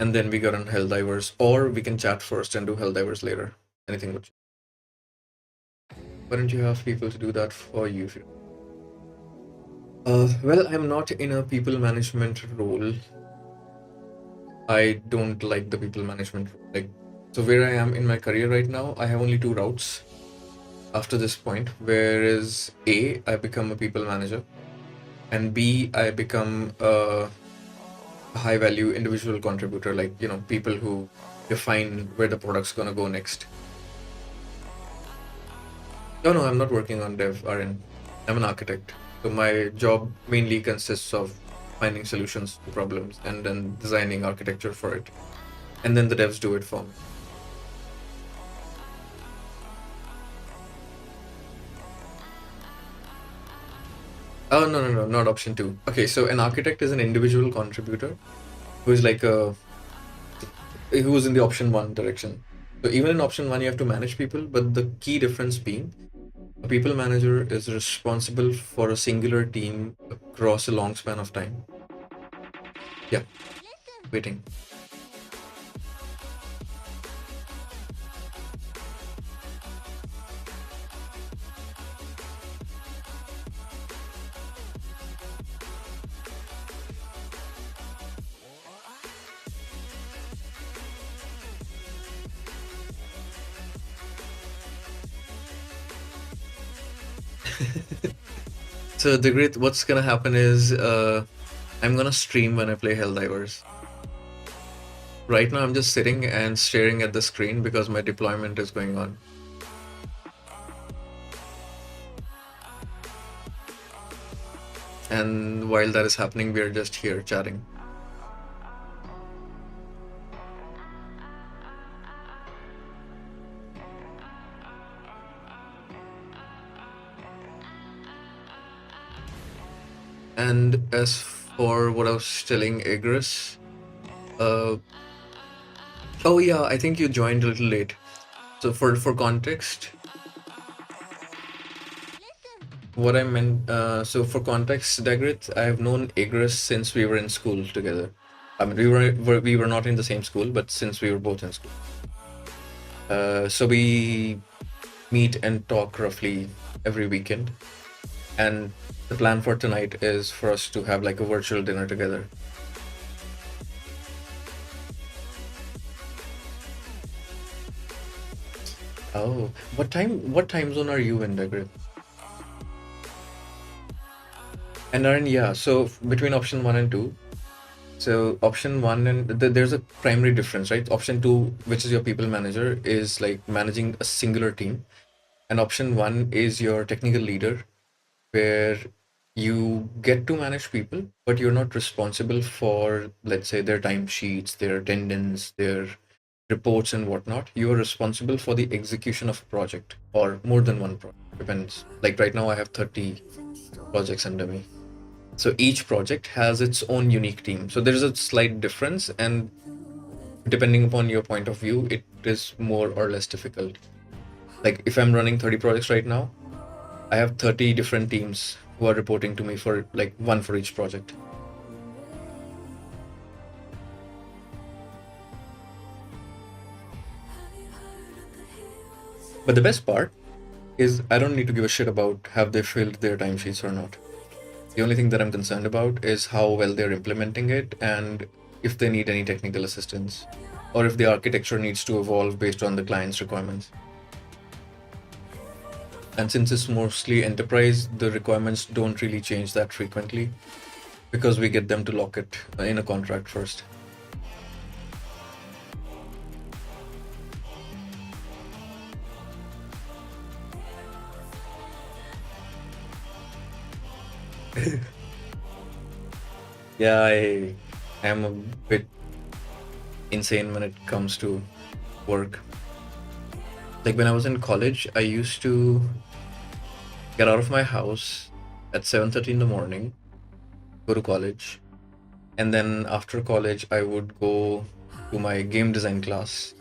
And then we get on Helldivers, or we can chat first and do Helldivers later. Anything would. Why don't you have people to do that for you? Well, I'm not in a people management role. I don't like the people management role. Like, so where I am in my career right now, I have only 2 routes after this point. Whereas A, I become a people manager, and B, I become a high value individual contributor, like people who define where the product's gonna go next. No, I'm not working on dev, RN. I'm an architect. So my job mainly consists of finding solutions to problems and then designing architecture for it. And then the devs do it for me. Oh, no, not option 2. Okay, so an architect is an individual contributor who is like who's in the option 1 direction. So even in option 1, you have to manage people, but the key difference being a people manager is responsible for a singular team across a long span of time. Yeah, waiting. So the great, what's gonna happen is I'm gonna stream when I play Helldivers. Right now I'm just sitting and staring at the screen because my deployment is going on. And while that is happening, we are just here chatting. And as for what I was telling Igris, uh, oh yeah, I think you joined a little late. So for context, what I meant, so for context, Dagrit, I have known Igris since we were in school together. I mean, we were not in the same school, but since we were both in school. So we meet and talk roughly every weekend. And the plan for tonight is for us to have like a virtual dinner together. Oh, what time zone are you in, Dagrit? And Aaron, yeah, so between option one and two, so option one and there's a primary difference, right? Option two, which is your people manager, is like managing a singular team, and option one is your technical leader, where you get to manage people, but you're not responsible for, let's say, their timesheets, their attendance, their reports, and whatnot. You are responsible for the execution of a project or more than one project. Depends. Like right now, I have 30 projects under me. So each project has its own unique team. So there's a slight difference, and depending upon your point of view, it is more or less difficult. Like if I'm running 30 projects right now, I have 30 different teams who are reporting to me for like one for each project. But the best part is I don't need to give a shit about have they filled their timesheets or not. The only thing that I'm concerned about is how well they're implementing it and if they need any technical assistance or if the architecture needs to evolve based on the client's requirements. And since it's mostly enterprise, the requirements don't really change that frequently because we get them to lock it in a contract first. Yeah, I am a bit insane when it comes to work. Like when I was in college, I used to get out of my house at 7:30 in the morning, go to college, and then after college I would go to my game design class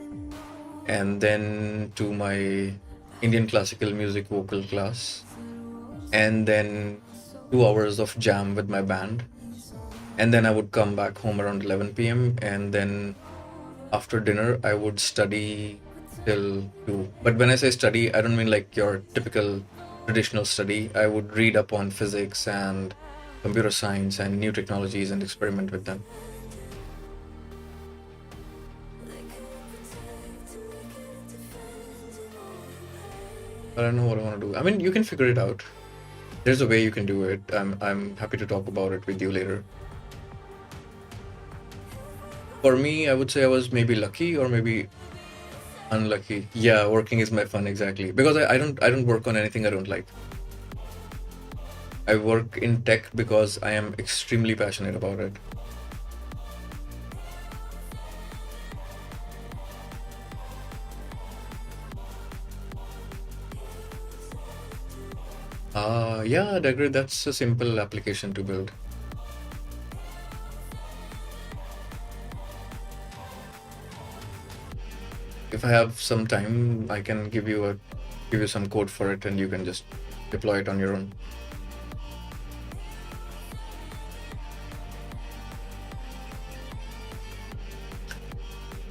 and then to my Indian classical music vocal class and then 2 hours of jam with my band, and then I would come back home around 11 p.m. and then after dinner I would study till 2. But when I say study, I don't mean like your typical traditional study. I would read up on physics and computer science and new technologies and experiment with them. I don't know what I want to do. I mean, you can figure it out. There's a way you can do it. I'm happy to talk about it with you later. For me, I would say I was maybe lucky or maybe unlucky. Yeah, working is my fun, exactly. Because I don't work on anything I don't like. I work in tech because I am extremely passionate about it. Yeah, Dagger, that's a simple application to build. If I have some time, I can give you some code for it and you can just deploy it on your own.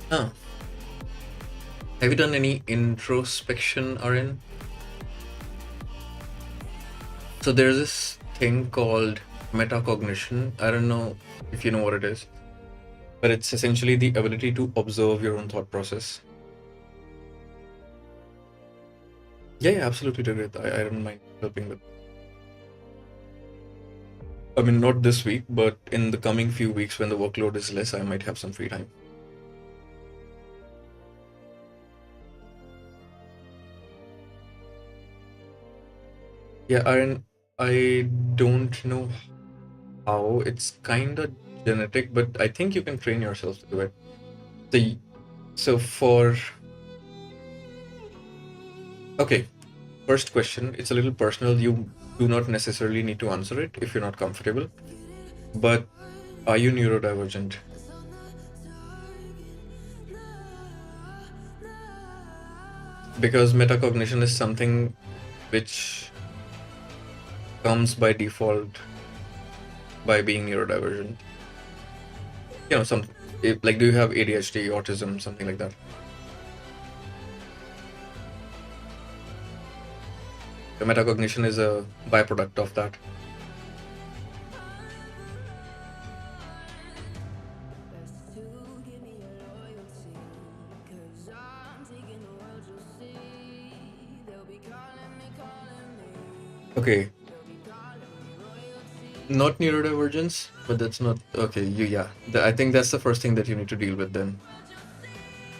Huh. Have you done any introspection, Arin? So there's this thing called metacognition. I don't know if you know what it is, but it's essentially the ability to observe your own thought process. Yeah, absolutely, Dagrit. I don't mind helping with. I mean, not this week, but in the coming few weeks when the workload is less, I might have some free time. Yeah, Aaron, I don't know how. It's kind of genetic, but I think you can train yourself to do it. The so for okay, first question. It's a little personal. You do not necessarily need to answer it if you're not comfortable. But are you neurodivergent? Because metacognition is something which comes by default by being neurodivergent. You know, like, do you have ADHD, autism, something like that? The metacognition is a byproduct of that. Okay. Not neurodivergence, but that's not okay. I think that's the first thing that you need to deal with then.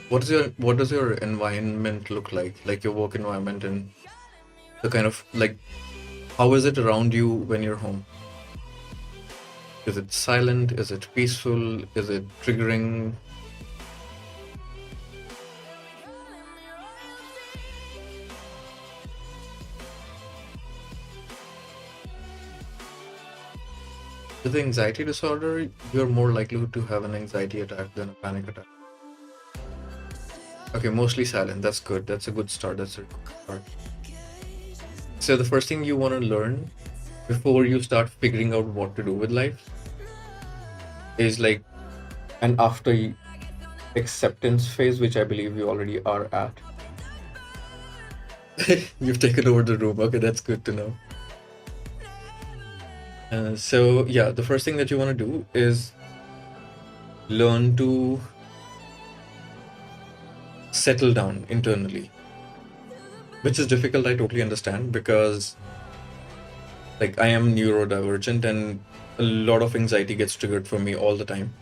What does your environment look like? Like your work environment and the kind of, like, how is it around you when you're home? Is it silent? Is it peaceful? Is it triggering? With the anxiety disorder, you're more likely to have an anxiety attack than a panic attack. Okay, mostly silent. That's good. That's a good start. That's a good start. So the first thing you want to learn before you start figuring out what to do with life is like an after acceptance phase, which I believe you already are at. You've taken over the room. Okay, that's good to know. So yeah, the first thing that you want to do is learn to settle down internally, which is difficult. I totally understand, because like I am neurodivergent and a lot of anxiety gets triggered for me all the time.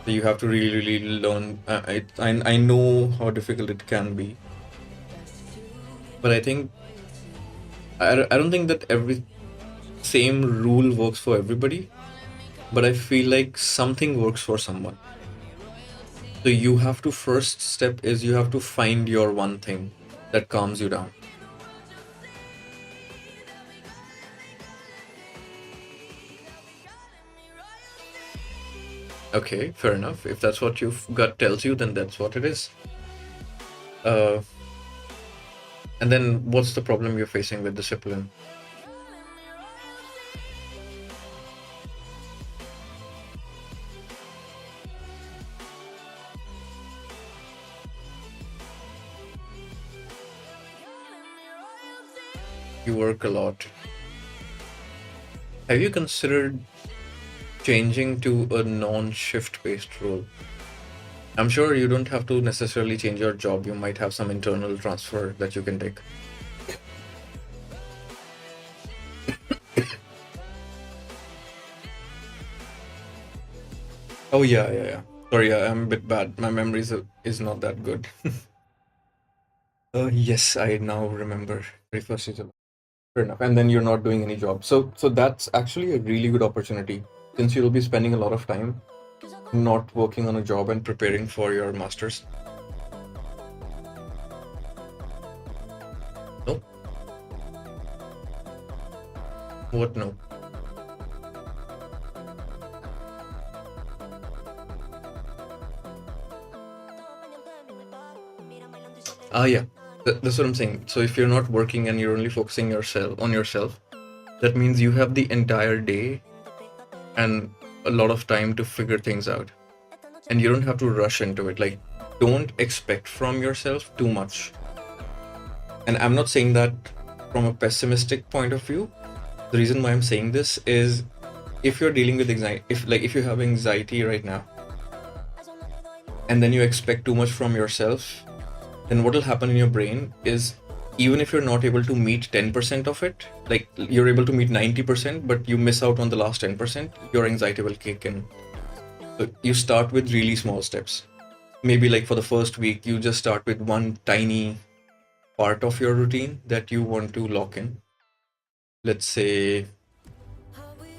So you have to really learn. I know how difficult it can be, but I think I don't think that every same rule works for everybody, but I feel like something works for someone. So you have to, first step is you have to find your one thing that calms you down. Okay, fair enough. If that's what your gut tells you, then that's what it is. And then what's the problem you're facing with discipline? You work a lot. Have you considered changing to a non-shift based role? I'm sure you don't have to necessarily change your job. You might have some internal transfer that you can take. Oh yeah. Sorry, I'm a bit bad. My memory is not that good. Yes, I now remember. 31st of July. Fair enough. And then you're not doing any job. So that's actually a really good opportunity, since you'll be spending a lot of time not working on a job and preparing for your masters. No? What no? Yeah. That's what I'm saying. So if you're not working and you're only focusing on yourself, that means you have the entire day and a lot of time to figure things out. And you don't have to rush into it. Like, don't expect from yourself too much. And I'm not saying that from a pessimistic point of view. The reason why I'm saying this is, if you're dealing with anxiety, if you have anxiety right now, and then you expect too much from yourself, then what will happen in your brain is, even if you're not able to meet 10% of it, like you're able to meet 90%, but you miss out on the last 10%, your anxiety will kick in. So you start with really small steps. Maybe like for the first week, you just start with one tiny part of your routine that you want to lock in. Let's say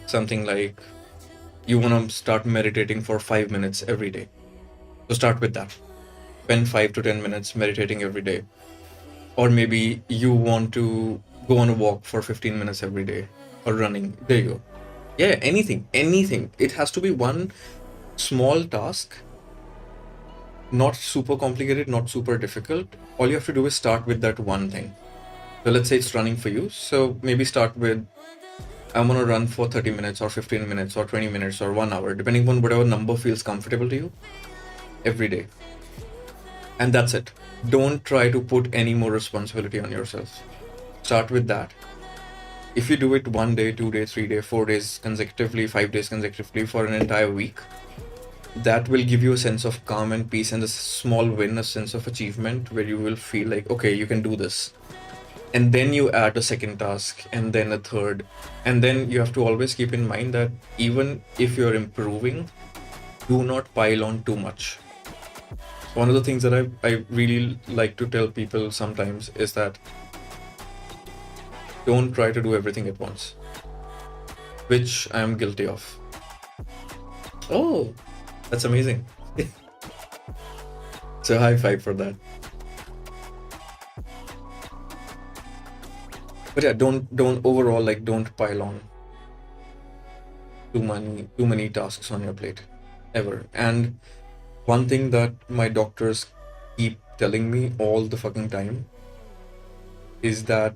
something like you want to start meditating for 5 minutes every day. So start with that. Spend 5 to 10 minutes meditating every day. Or maybe you want to go on a walk for 15 minutes every day or running. There you go. Yeah, anything. It has to be one small task, not super complicated, not super difficult. All you have to do is start with that one thing. So let's say it's running for you. So maybe start with, I'm gonna run for 30 minutes or 15 minutes or 20 minutes or 1 hour, depending on whatever number feels comfortable to you every day. And that's it. Don't try to put any more responsibility on yourself. Start with that. If you do it 1 day, 2 day, 3 day, 4 days consecutively, 5 days consecutively for an entire week, that will give you a sense of calm and peace and a small win, a sense of achievement where you will feel like, okay, you can do this. And then you add a second task and then a third. And then you have to always keep in mind that even if you're improving, do not pile on too much. One of the things that I really like to tell people sometimes is that don't try to do everything at once, which I am guilty of. Oh, that's amazing. So high five for that. But yeah, don't overall, like, don't pile on too many tasks on your plate ever. And one thing that my doctors keep telling me all the fucking time is that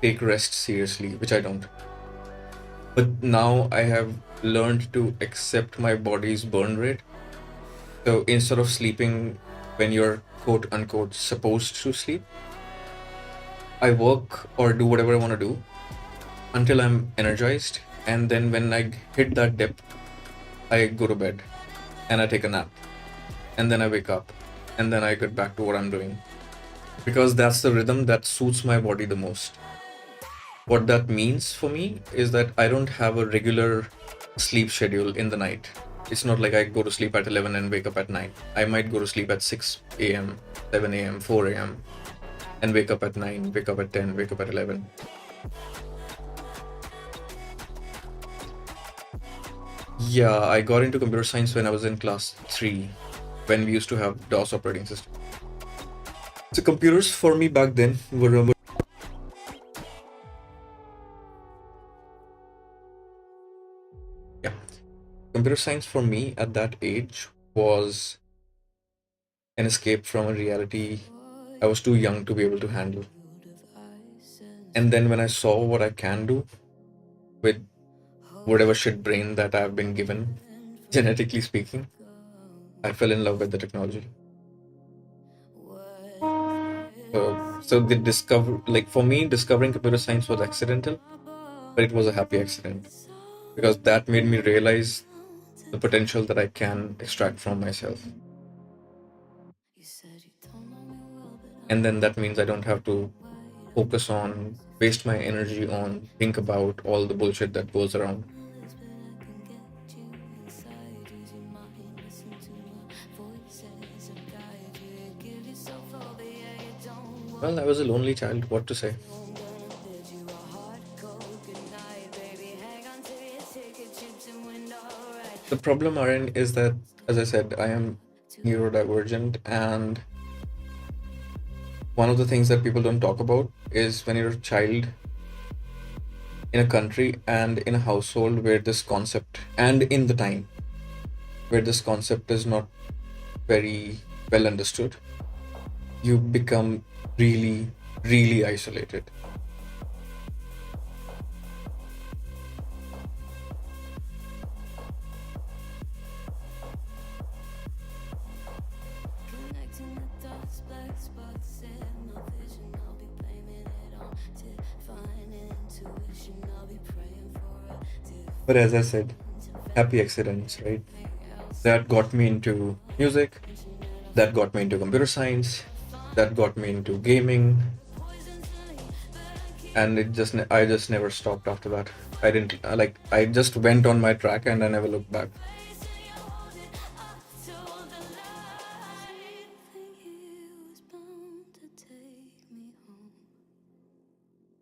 take rest seriously, which I don't. But now I have learned to accept my body's burn rate. So instead of sleeping when you're quote unquote supposed to sleep, I work or do whatever I want to do until I'm energized. And then when I hit that dip, I go to bed and I take a nap. And then I wake up and then I get back to what I'm doing. Because that's the rhythm that suits my body the most. What that means for me is that I don't have a regular sleep schedule in the night. It's not like I go to sleep at 11 and wake up at 9. I might go to sleep at 6 a.m., 7 a.m., 4 a.m. and wake up at 9, wake up at 10, wake up at 11. Yeah, I got into computer science when I was in class 3, when we used to have DOS operating system. So computers for me back then were yeah. Computer science for me at that age was an escape from a reality I was too young to be able to handle. And then when I saw what I can do with whatever shit brain that I've been given, genetically speaking, I fell in love with the technology. So for me, discovering computer science was accidental, but it was a happy accident because that made me realize the potential that I can extract from myself. And then that means I don't have to waste my energy on, think about all the bullshit that goes around. Well, I was a lonely child, what to say? The problem, Aaron, is that, as I said, I am neurodivergent, and one of the things that people don't talk about is when you're a child in a country and in a household where this concept, and in the time where this concept is not very well understood, you become really, really isolated. But as I said, happy accidents, right? That got me into music, that got me into computer science, that got me into gaming, and I just never stopped after that. I just went on my track and I never looked back.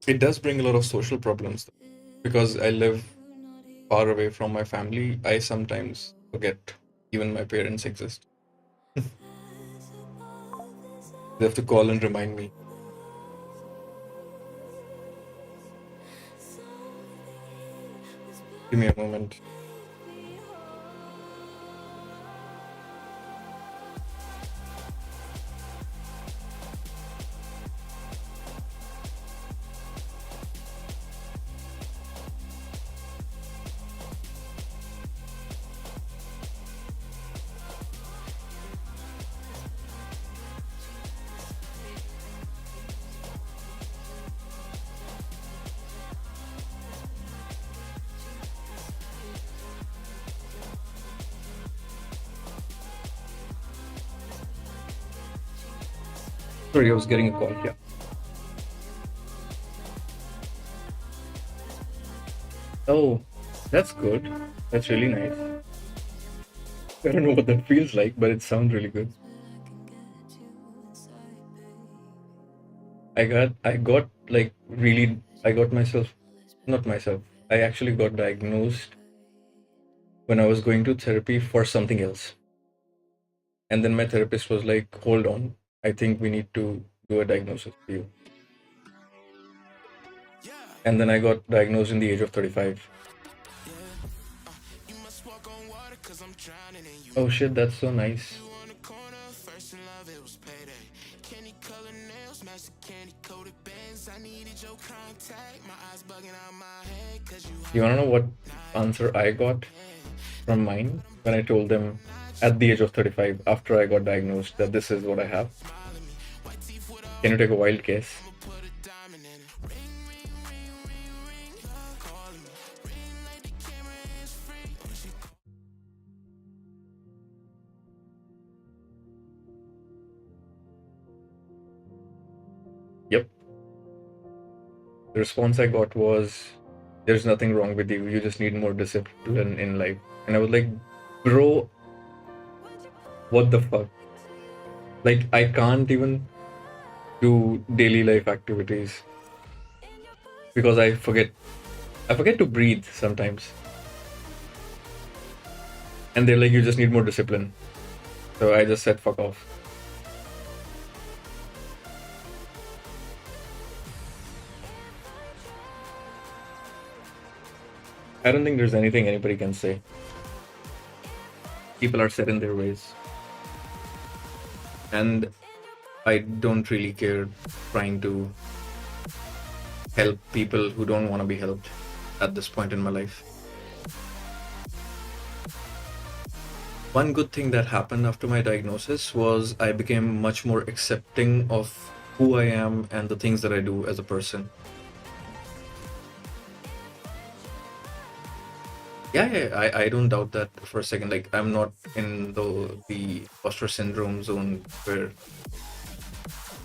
It does bring a lot of social problems because I live far away from my family. I sometimes forget even my parents exist. They have to call and remind me. Give me a moment. Sorry, I was getting a call. Yeah. Oh, that's good. That's really nice. I don't know what that feels like, but it sounds really good. I got like really, I got myself, not myself, I actually got diagnosed when I was going to therapy for something else. And then my therapist was like, hold on, I think we need to do a diagnosis for you. And then I got diagnosed in the age of 35. Oh shit, that's so nice. You wanna know what answer I got from mine when I told them at the age of 35, after I got diagnosed, that this is what I have? Can you take a wild guess? Yep. The response I got was, there's nothing wrong with you. You just need more discipline in life. And I was like, bro, what the fuck? Like, I can't even do daily life activities because I forget to breathe sometimes. And they're like, you just need more discipline. So I just said, fuck off. I don't think there's anything anybody can say. People are set in their ways. And I don't really care trying to help people who don't want to be helped at this point in my life. One good thing that happened after my diagnosis was I became much more accepting of who I am and the things that I do as a person. Yeah, I don't doubt that for a second. Like, I'm not in the imposter syndrome zone where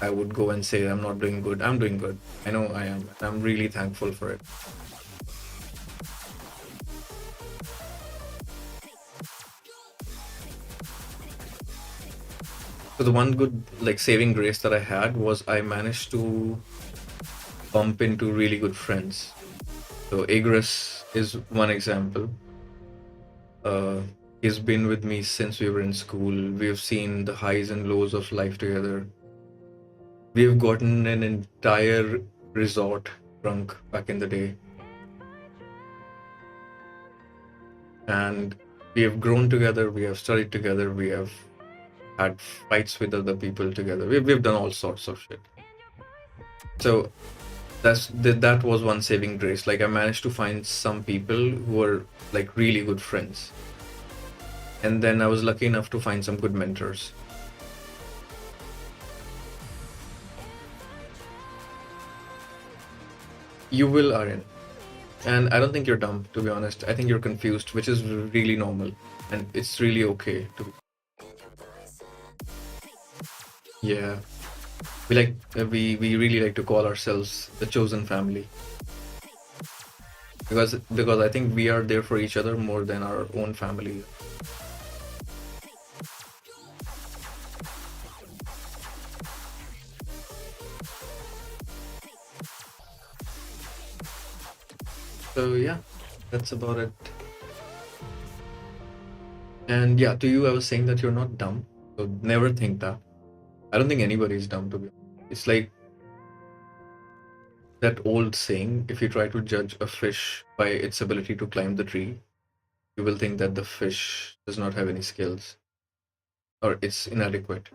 I would go and say I'm not doing good. I'm doing good. I know I am. I'm really thankful for it. So the one good like saving grace that I had was I managed to bump into really good friends. So Agris is one example. He's been with me since we were in school. We have seen the highs and lows of life together. We have gotten an entire resort drunk back in the day. And we have grown together, we have studied together, we have had fights with other people together. We've done all sorts of shit. So that was one saving grace. Like, I managed to find some people who were like really good friends. And then I was lucky enough to find some good mentors. You will, Aryan. And I don't think you're dumb, to be honest. I think you're confused, which is really normal. And it's really okay to. Yeah. We really like to call ourselves the chosen family. Because I think we are there for each other more than our own family. So yeah, that's about it. And yeah, to you I was saying that you're not dumb. So never think that. I don't think anybody is dumb, to be honest. It's like that old saying, if you try to judge a fish by its ability to climb the tree, you will think that the fish does not have any skills or it's inadequate.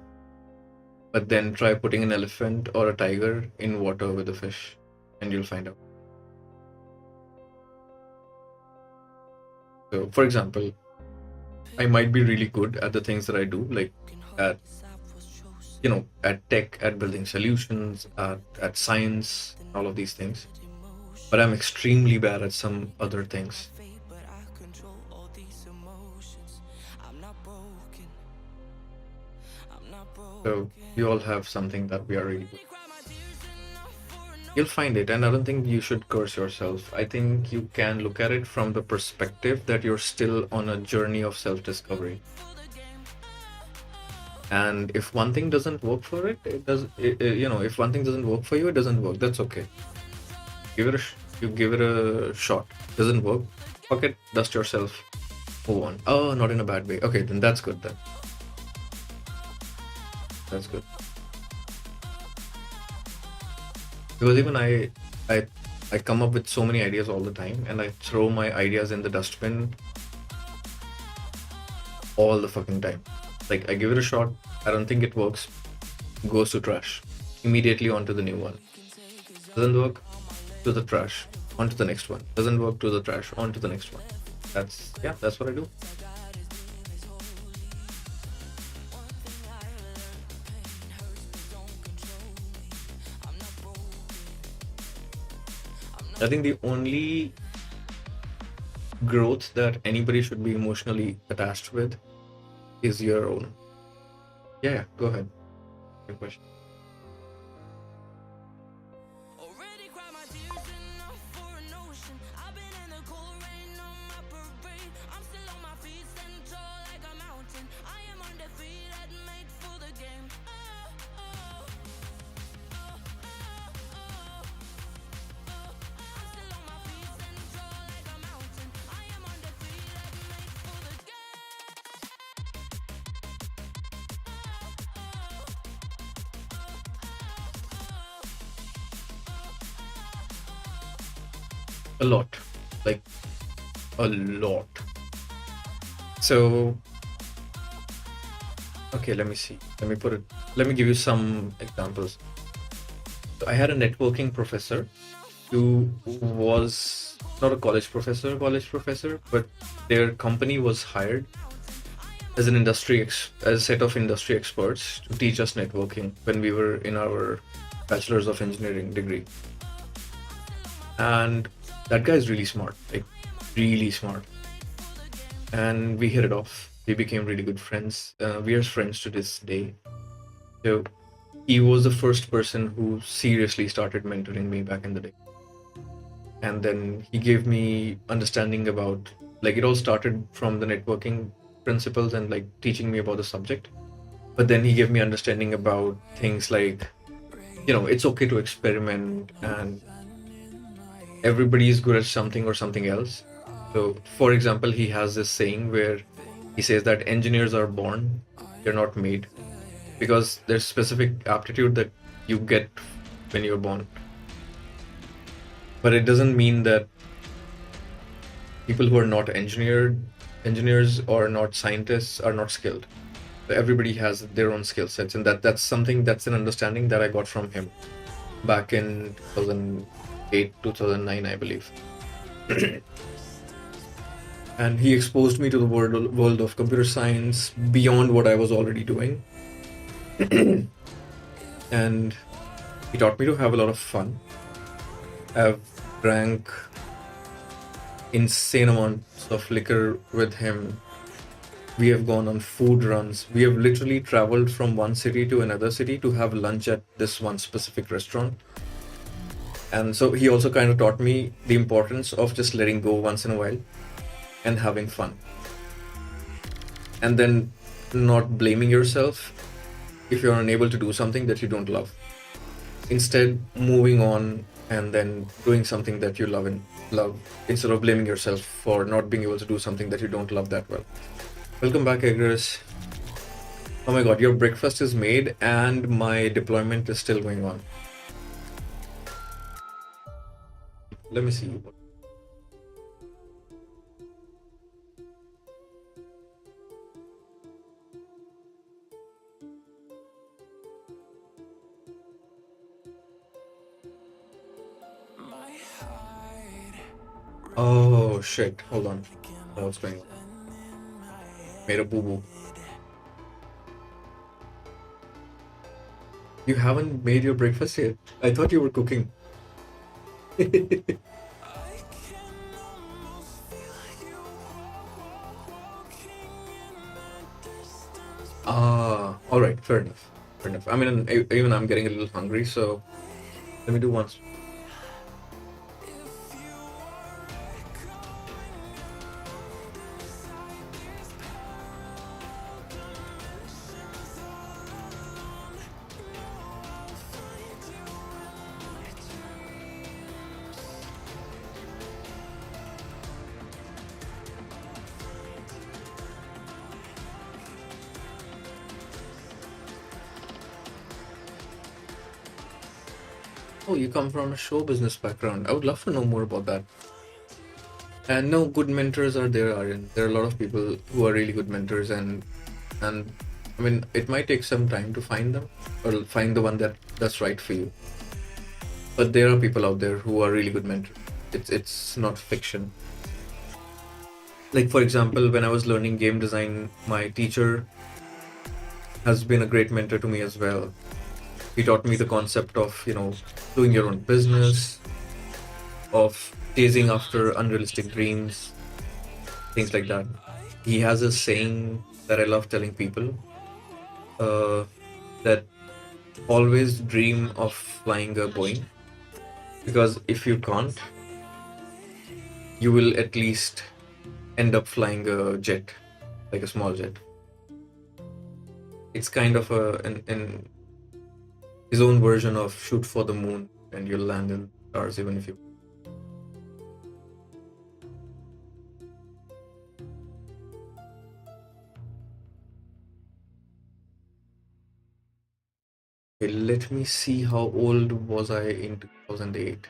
But then try putting an elephant or a tiger in water with a fish, and you'll find out. So, for example, I might be really good at the things that I do, like at at tech, at building solutions, at science, all of these things. But I'm extremely bad at some other things. So you all have something that we are really good. You'll find it, and I don't think you should curse yourself. I think you can look at it from the perspective that you're still on a journey of self-discovery. And if one thing doesn't work for it, if one thing doesn't work for you, it doesn't work. That's okay. You give it a shot. Doesn't work, fuck it, dust yourself, move on. Oh, not in a bad way. Okay, then that's good then. That's good. Because even I come up with so many ideas all the time, and I throw my ideas in the dustbin all the fucking time. Like, I give it a shot, I don't think it works, goes to trash. Immediately onto the new one. Doesn't work, to the trash, onto the next one. Doesn't work, to the trash, onto the next one. That's what I do. I think the only growth that anybody should be emotionally attached with is your own. Yeah, go ahead. Your question. Already cried my tears enough for an ocean. I've been in the cold rain on my parade. I'm still on my feet, stand tall like a mountain. I am undefeated, made for the game. I'm still on my feet, stand tall like a mountain. I am undefeated, made for the game. A lot. Like, a lot. So, okay, let me see. Let me give you some examples. So I had a networking professor who was not a college professor, but their company was hired as a set of industry experts to teach us networking when we were in our bachelor's of engineering degree. And that guy is really smart, like really smart. And we hit it off. We became really good friends. We are friends to this day. So he was the first person who seriously started mentoring me back in the day. And then he gave me understanding about, like, it all started from the networking principles and like teaching me about the subject. But then he gave me understanding about things like, it's okay to experiment, and everybody is good at something or something else. So, for example, he has this saying where he says that engineers are born, they're not made, because there's specific aptitude that you get when you're born. But it doesn't mean that people who are not engineers or not scientists are not skilled. So everybody has their own skill sets, and that's an understanding that I got from him back in 2008, 2009, I believe. And he exposed me to the world of computer science beyond what I was already doing. And he taught me to have a lot of fun. I've drank insane amounts of liquor with him. We have gone on food runs. We have literally traveled from one city to another city to have lunch at this one specific restaurant. And so he also kind of taught me the importance of just letting go once in a while and having fun. And then not blaming yourself if you're unable to do something that you don't love. Instead, moving on and then doing something that you love instead of blaming yourself for not being able to do something that you don't love that well. Welcome back, Eggers. Oh my god, your breakfast is made and my deployment is still going on. Let me see. Oh shit! Hold on. I was going. Made a boo boo. You haven't made your breakfast yet. I thought you were cooking. Ah, all right. Fair enough. Fair enough. I mean, even I'm getting a little hungry, so let me do once. Oh, you come from a show business background. I would love to know more about that. And no, good mentors are there, Aryan. There are a lot of people who are really good mentors, and I mean, it might take some time to find them or find the one that's right for you. But there are people out there who are really good mentors. It's not fiction. Like for example, when I was learning game design, my teacher has been a great mentor to me as well. He taught me the concept of, doing your own business, of chasing after unrealistic dreams, things like that. He has a saying that I love telling people, that always dream of flying a Boeing, because if you can't, you will at least end up flying a jet, like a small jet. It's kind of an his own version of shoot for the moon and you'll land in stars even if you. Okay, let me see how old was I in 2008.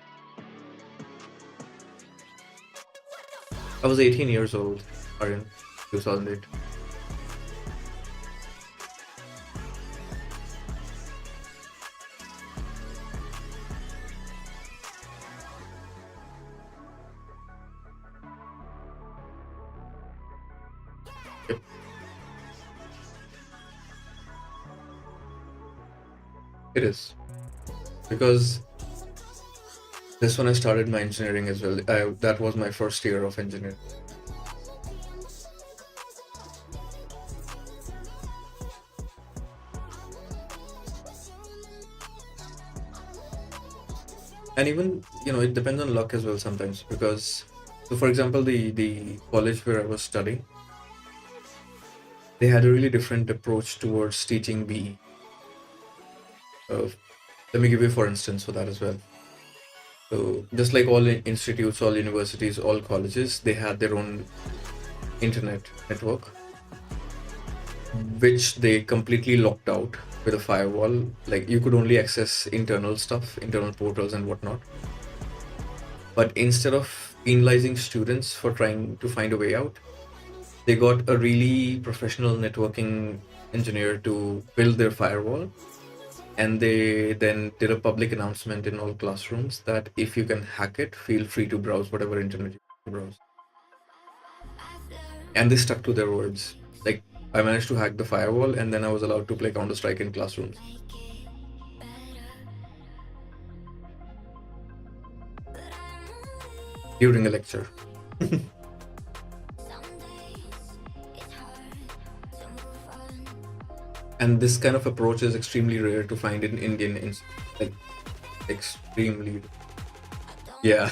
I was 18 years old, Aryan, 2008. Yep. It is. Because this when I started my engineering as well. That was my first year of engineering. And even, it depends on luck as well sometimes, because, so for example, the college where I was studying, they had a really different approach towards teaching BE. Let me give you for instance for that as well. So just like all institutes, all universities, all colleges, they had their own internet network, which they completely locked out with a firewall. Like you could only access internal stuff, internal portals and whatnot. But instead of penalizing students for trying to find a way out, they got a really professional networking engineer to build their firewall. And they then did a public announcement in all classrooms that if you can hack it, feel free to browse whatever internet you want to browse. And they stuck to their words. Like, I managed to hack the firewall, and then I was allowed to play Counter-Strike in classrooms. During a lecture. And this kind of approach is extremely rare to find in Indian, like, extremely. Yeah.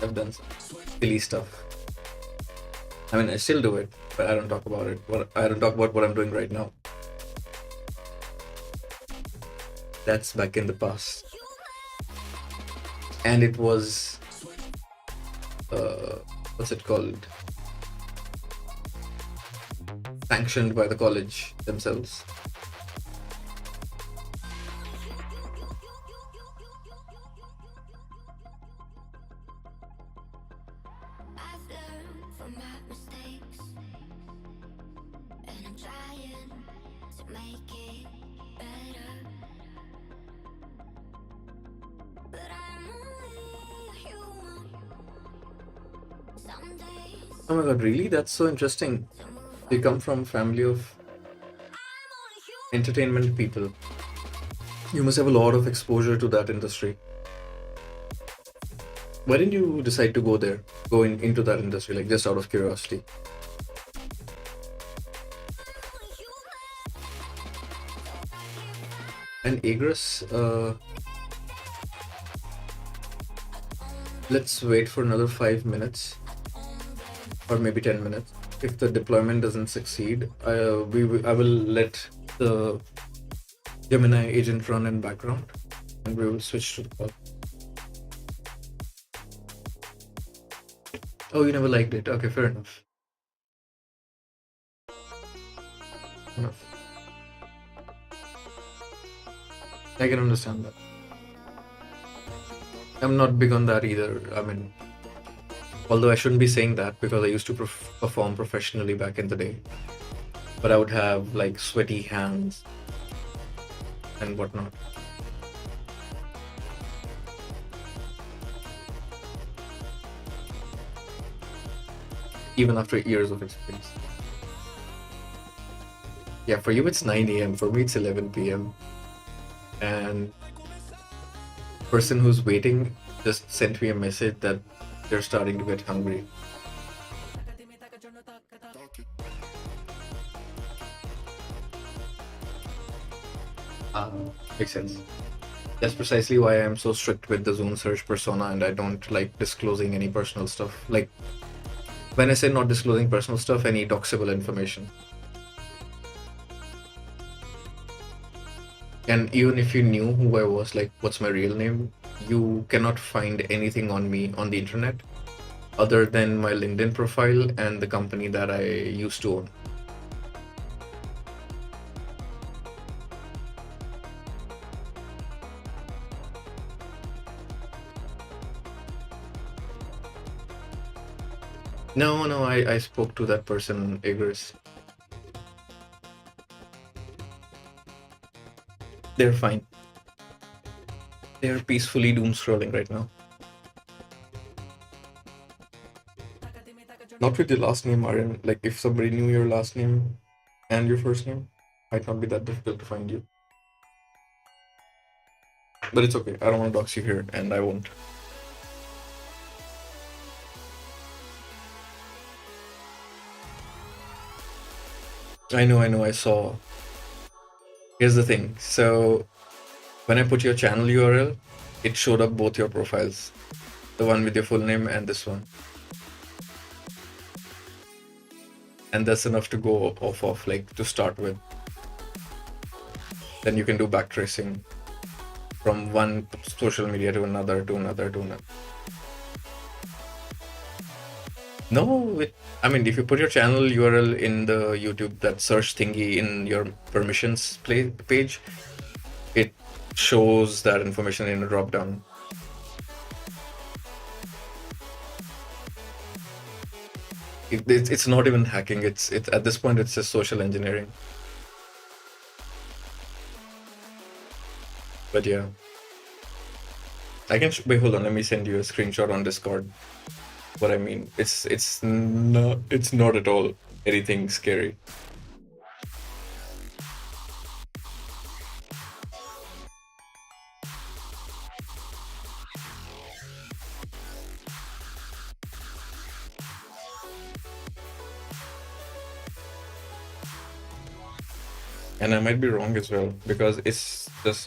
I've done some silly stuff. I mean, I still do it, but I don't talk about it. I don't talk about what I'm doing right now. That's back in the past. And it was, what's it called? sanctioned by the college themselves. I've learned from my mistakes, and I'm trying to make it better. But I'm only human. Some days Oh my god, really? That's so interesting. to move You come from a family of I'm only human. entertainment people. You must have a lot of exposure to that industry. Why didn't you decide to go into that industry, like just out of curiosity? And Agris, let's wait for another 5 minutes or maybe 10 minutes. If the deployment doesn't succeed, I will let the Gemini agent run in background and we will switch to the call. Oh, you never liked it. Okay, fair enough. Enough. I can understand that. I'm not big on that either. I mean, although I shouldn't be saying that because I used to perform professionally back in the day. But I would have like sweaty hands and whatnot. Even after years of experience. Yeah, for you it's 9 a.m. For me it's 11 p.m. And person who's waiting just sent me a message that they're starting to get hungry. Makes sense. That's precisely why I'm so strict with the Zoom search persona and I don't like disclosing any personal stuff. Like, when I say not disclosing personal stuff, any doxable information. And even if you knew who I was, like what's my real name, you cannot find anything on me on the internet other than my LinkedIn profile and the company that I used to own. No, I spoke to that person, Igris. They're fine. They're peacefully doom scrolling right now. Not with your last name, Aryan. Like, if somebody knew your last name and your first name, might not be that difficult to find you. But it's okay. I don't want to dox you here, and I won't. I know, I saw. Here's the thing. So, when I put your channel URL, it showed up both your profiles. The one with your full name and this one. And that's enough to go off of, like, to start with. Then you can do backtracing from one social media to another, to another, to another. No, I mean, if you put your channel URL in the YouTube, that search thingy in your permissions page, it shows that information in a drop down. It's not even hacking. It's at this point it's just social engineering. But yeah, I can wait. Hold on, let me send you a screenshot on Discord. What I mean, it's not at all anything scary. And I might be wrong as well because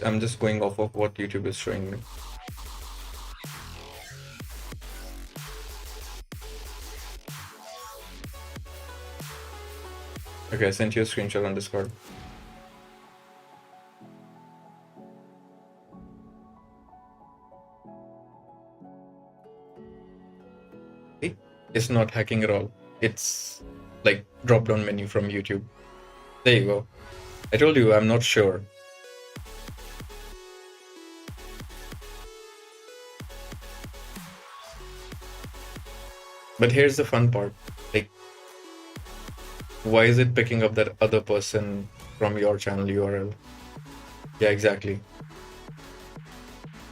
I'm just going off of what YouTube is showing me. Okay, I sent you a screenshot on Discord. See? It's not hacking at all. It's like drop down menu from YouTube. There you go. I told you I'm not sure. But here's the fun part. Like, why is it picking up that other person from your channel URL? Yeah, exactly.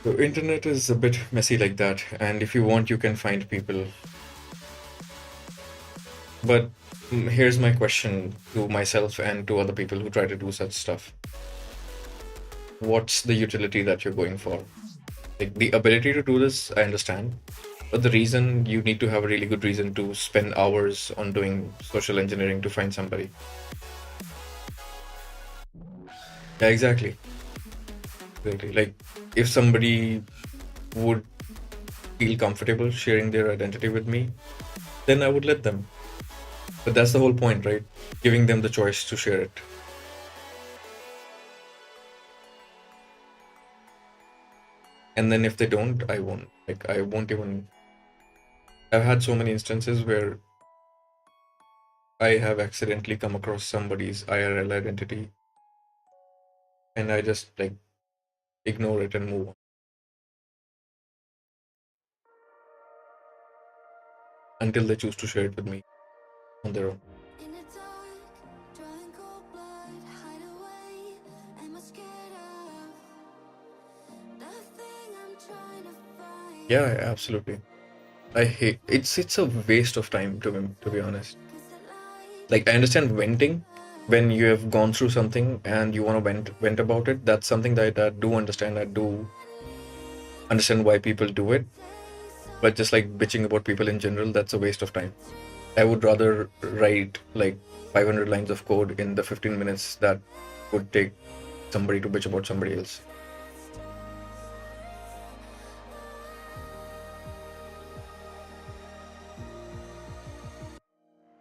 The internet is a bit messy like that, and if you want, you can find people. But here's my question to myself and to other people who try to do such stuff. What's the utility that you're going for? Like, the ability to do this, I understand. But the reason, you need to have a really good reason to spend hours on doing social engineering to find somebody. Yeah, exactly. Exactly. Like, if somebody would feel comfortable sharing their identity with me, then I would let them. But that's the whole point, right? Giving them the choice to share it. And then if they don't, I won't. Like, I won't even. I've had so many instances where I have accidentally come across somebody's IRL identity, and I just like ignore it and move on until they choose to share it with me on their own. In the dark, drawing cold blood, hide away. Am I scared of the thing I'm trying to find? Yeah, absolutely. I hate it's a waste of time to be honest. 'Cause the light Like, I understand venting when you have gone through something and you want to vent about it. That's something that I do understand. I do understand why people do it. But just like bitching about people in general, that's a waste of time. I would rather write like 500 lines of code in the 15 minutes that would take somebody to bitch about somebody else.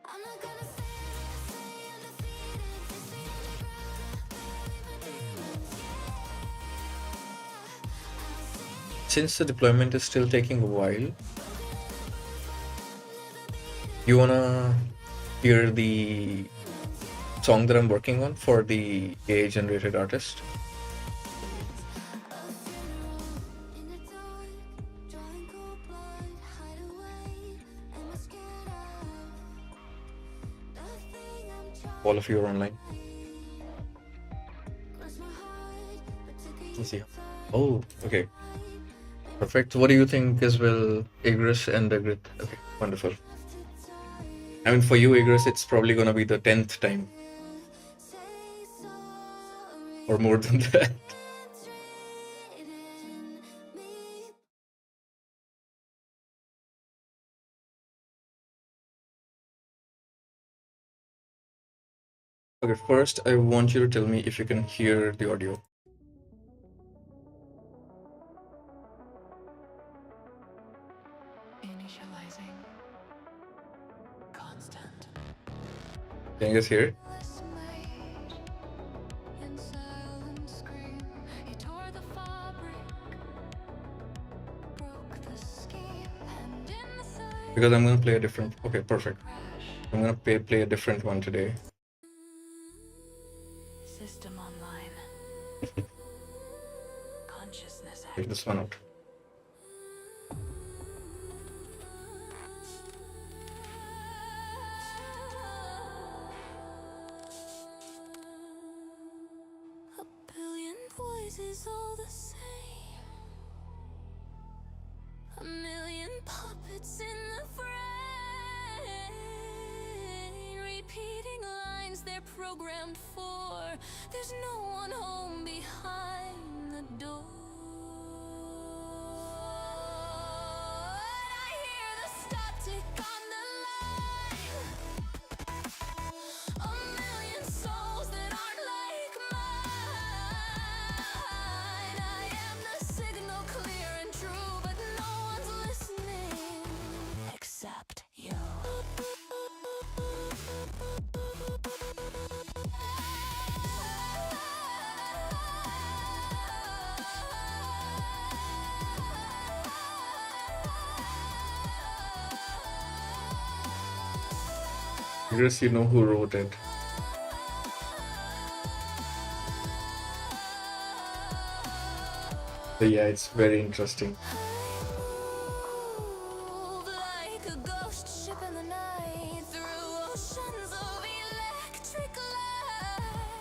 I'm not gonna stay undefeated. Just see on the ground, believe my demons. Since the deployment is still taking a while, you wanna hear the song that I'm working on for the AI generated artist? In the dark, drawing cold blood, hide away. Am I scared of the thing I'm trying All of you are online. cross my heart, but took a Let's see. U-turn. Oh, okay. Perfect. What do you think as well, Igris and Egrit? Okay, wonderful. I mean, for you, Igris, it's probably gonna be the 10th time Say sorry, or more than that. it's written me. Okay, first, I want you to tell me if you can hear the audio. Initializing. Constant. Can you guys hear it? In silent scream, he tore the fabric, broke the scheme, and in the silence Because I'm gonna play a different. Okay, perfect. crash. I'm gonna play a different one today. System online. Consciousness Take this one out. A billion voices all the same. A million puppets in the frame. Repeating lines they're programmed for. There's no one home behind the door. I hear the static on the line. A million souls that aren't like mine. I am the signal, clear and true, but no one's listening except you. guess you know who wrote it. But yeah, it's very interesting. Move like a ghost ship in the night through oceans of electric light.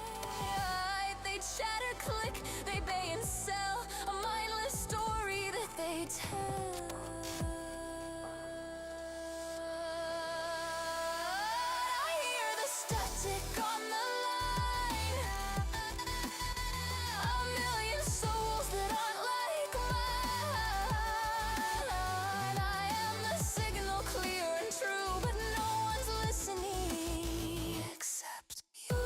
They chatter, click, they bay and sell a mindless story that they tell. I hear the static on the line. A million souls that aren't like mine. I am the signal, clear and true, but no one's listening except you.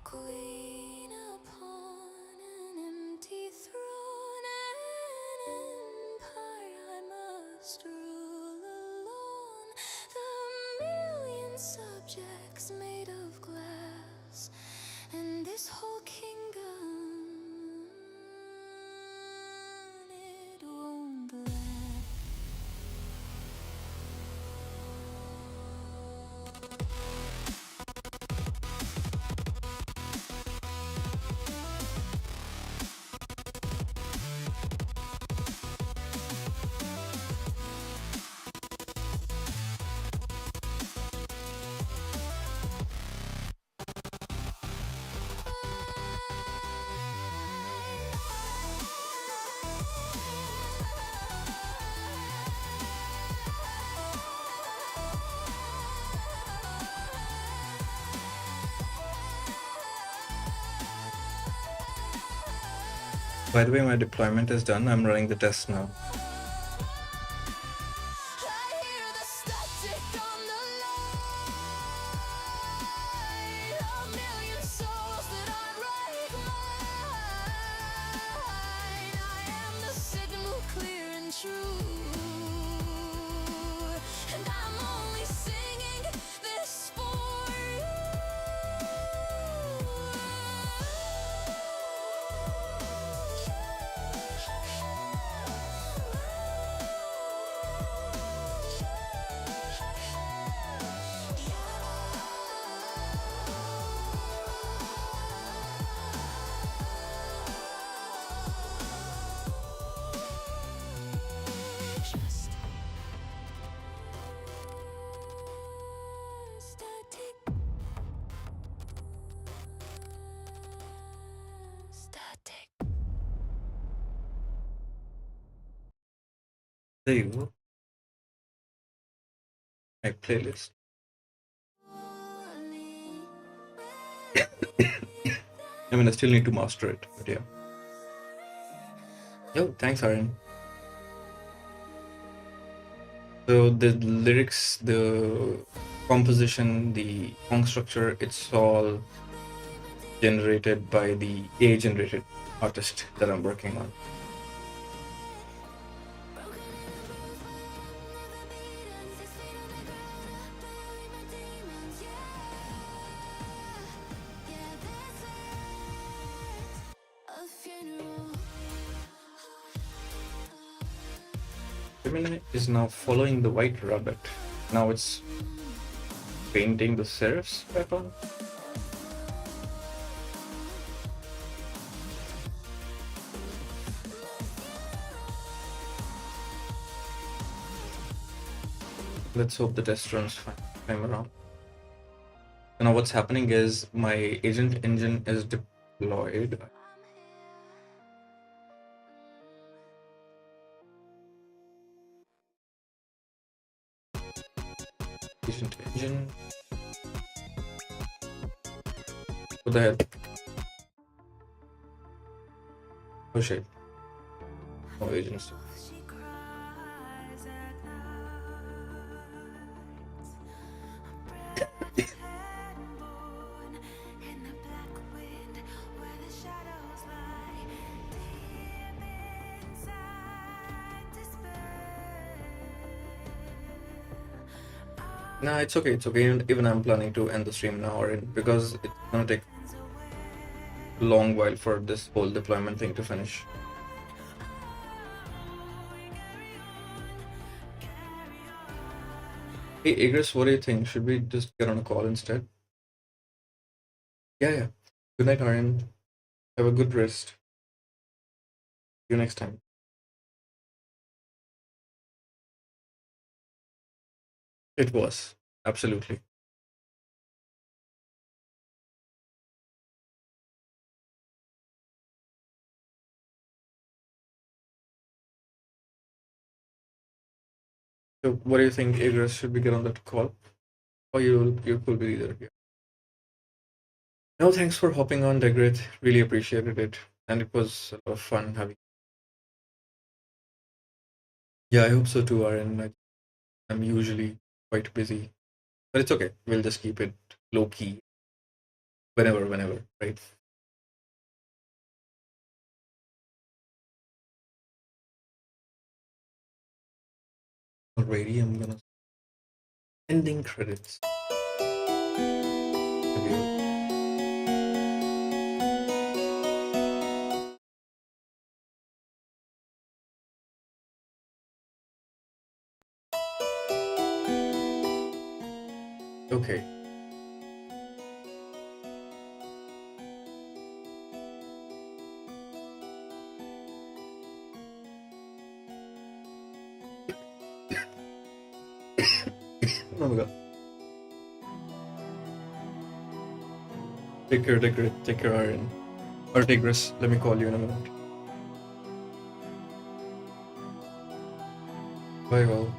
Queen upon an empty throne, an empire I must rule alone. The million subjects made of glass, and this whole kingdom, it won't last. By the way, my deployment is done. I'm running the test now. I hear the static on the line. A million souls that aren't like mine. I am the signal, clear and true, and I'm only singing this for you. Just static. Static. There you go. My playlist. I mean, I still need to master it, but yeah. Yo, thanks, Aaron. So the lyrics, the composition, the song structure, it's all generated by the AI-generated artist that I'm working on. A funeral. Gemini is now following the white rabbit. Now it's painting the serifs pattern. Let's hope the test runs fine time around. So now what's happening is my agent engine is deployed. Agent engine. What the hell? Oh shit. No agents. She cries at night. Head born in the black wind where the shadows lie. Deep inside despair. Nah, it's okay. It's okay. Even I'm planning to end the stream now, or because it's gonna take a long while for this whole deployment thing to finish. Hey, Igris, what do you think? Should we just get on a call instead? Yeah. Good night, Aryan. Have a good rest. See you next time. It was. Absolutely. So, what do you think, Igris? Should we get on that call? Or you could be either. Yeah. No, thanks for hopping on, Degret. Really appreciated it. And it was a lot of fun having. Yeah, I hope so too, Aryan. I'm usually quite busy. But it's okay. We'll just keep it low key whenever, right? Alrighty, I'm gonna ending credits. Review. Okay. Oh my god. Take care, Aryan. Or Tigris. Let me call you in a minute. Bye all.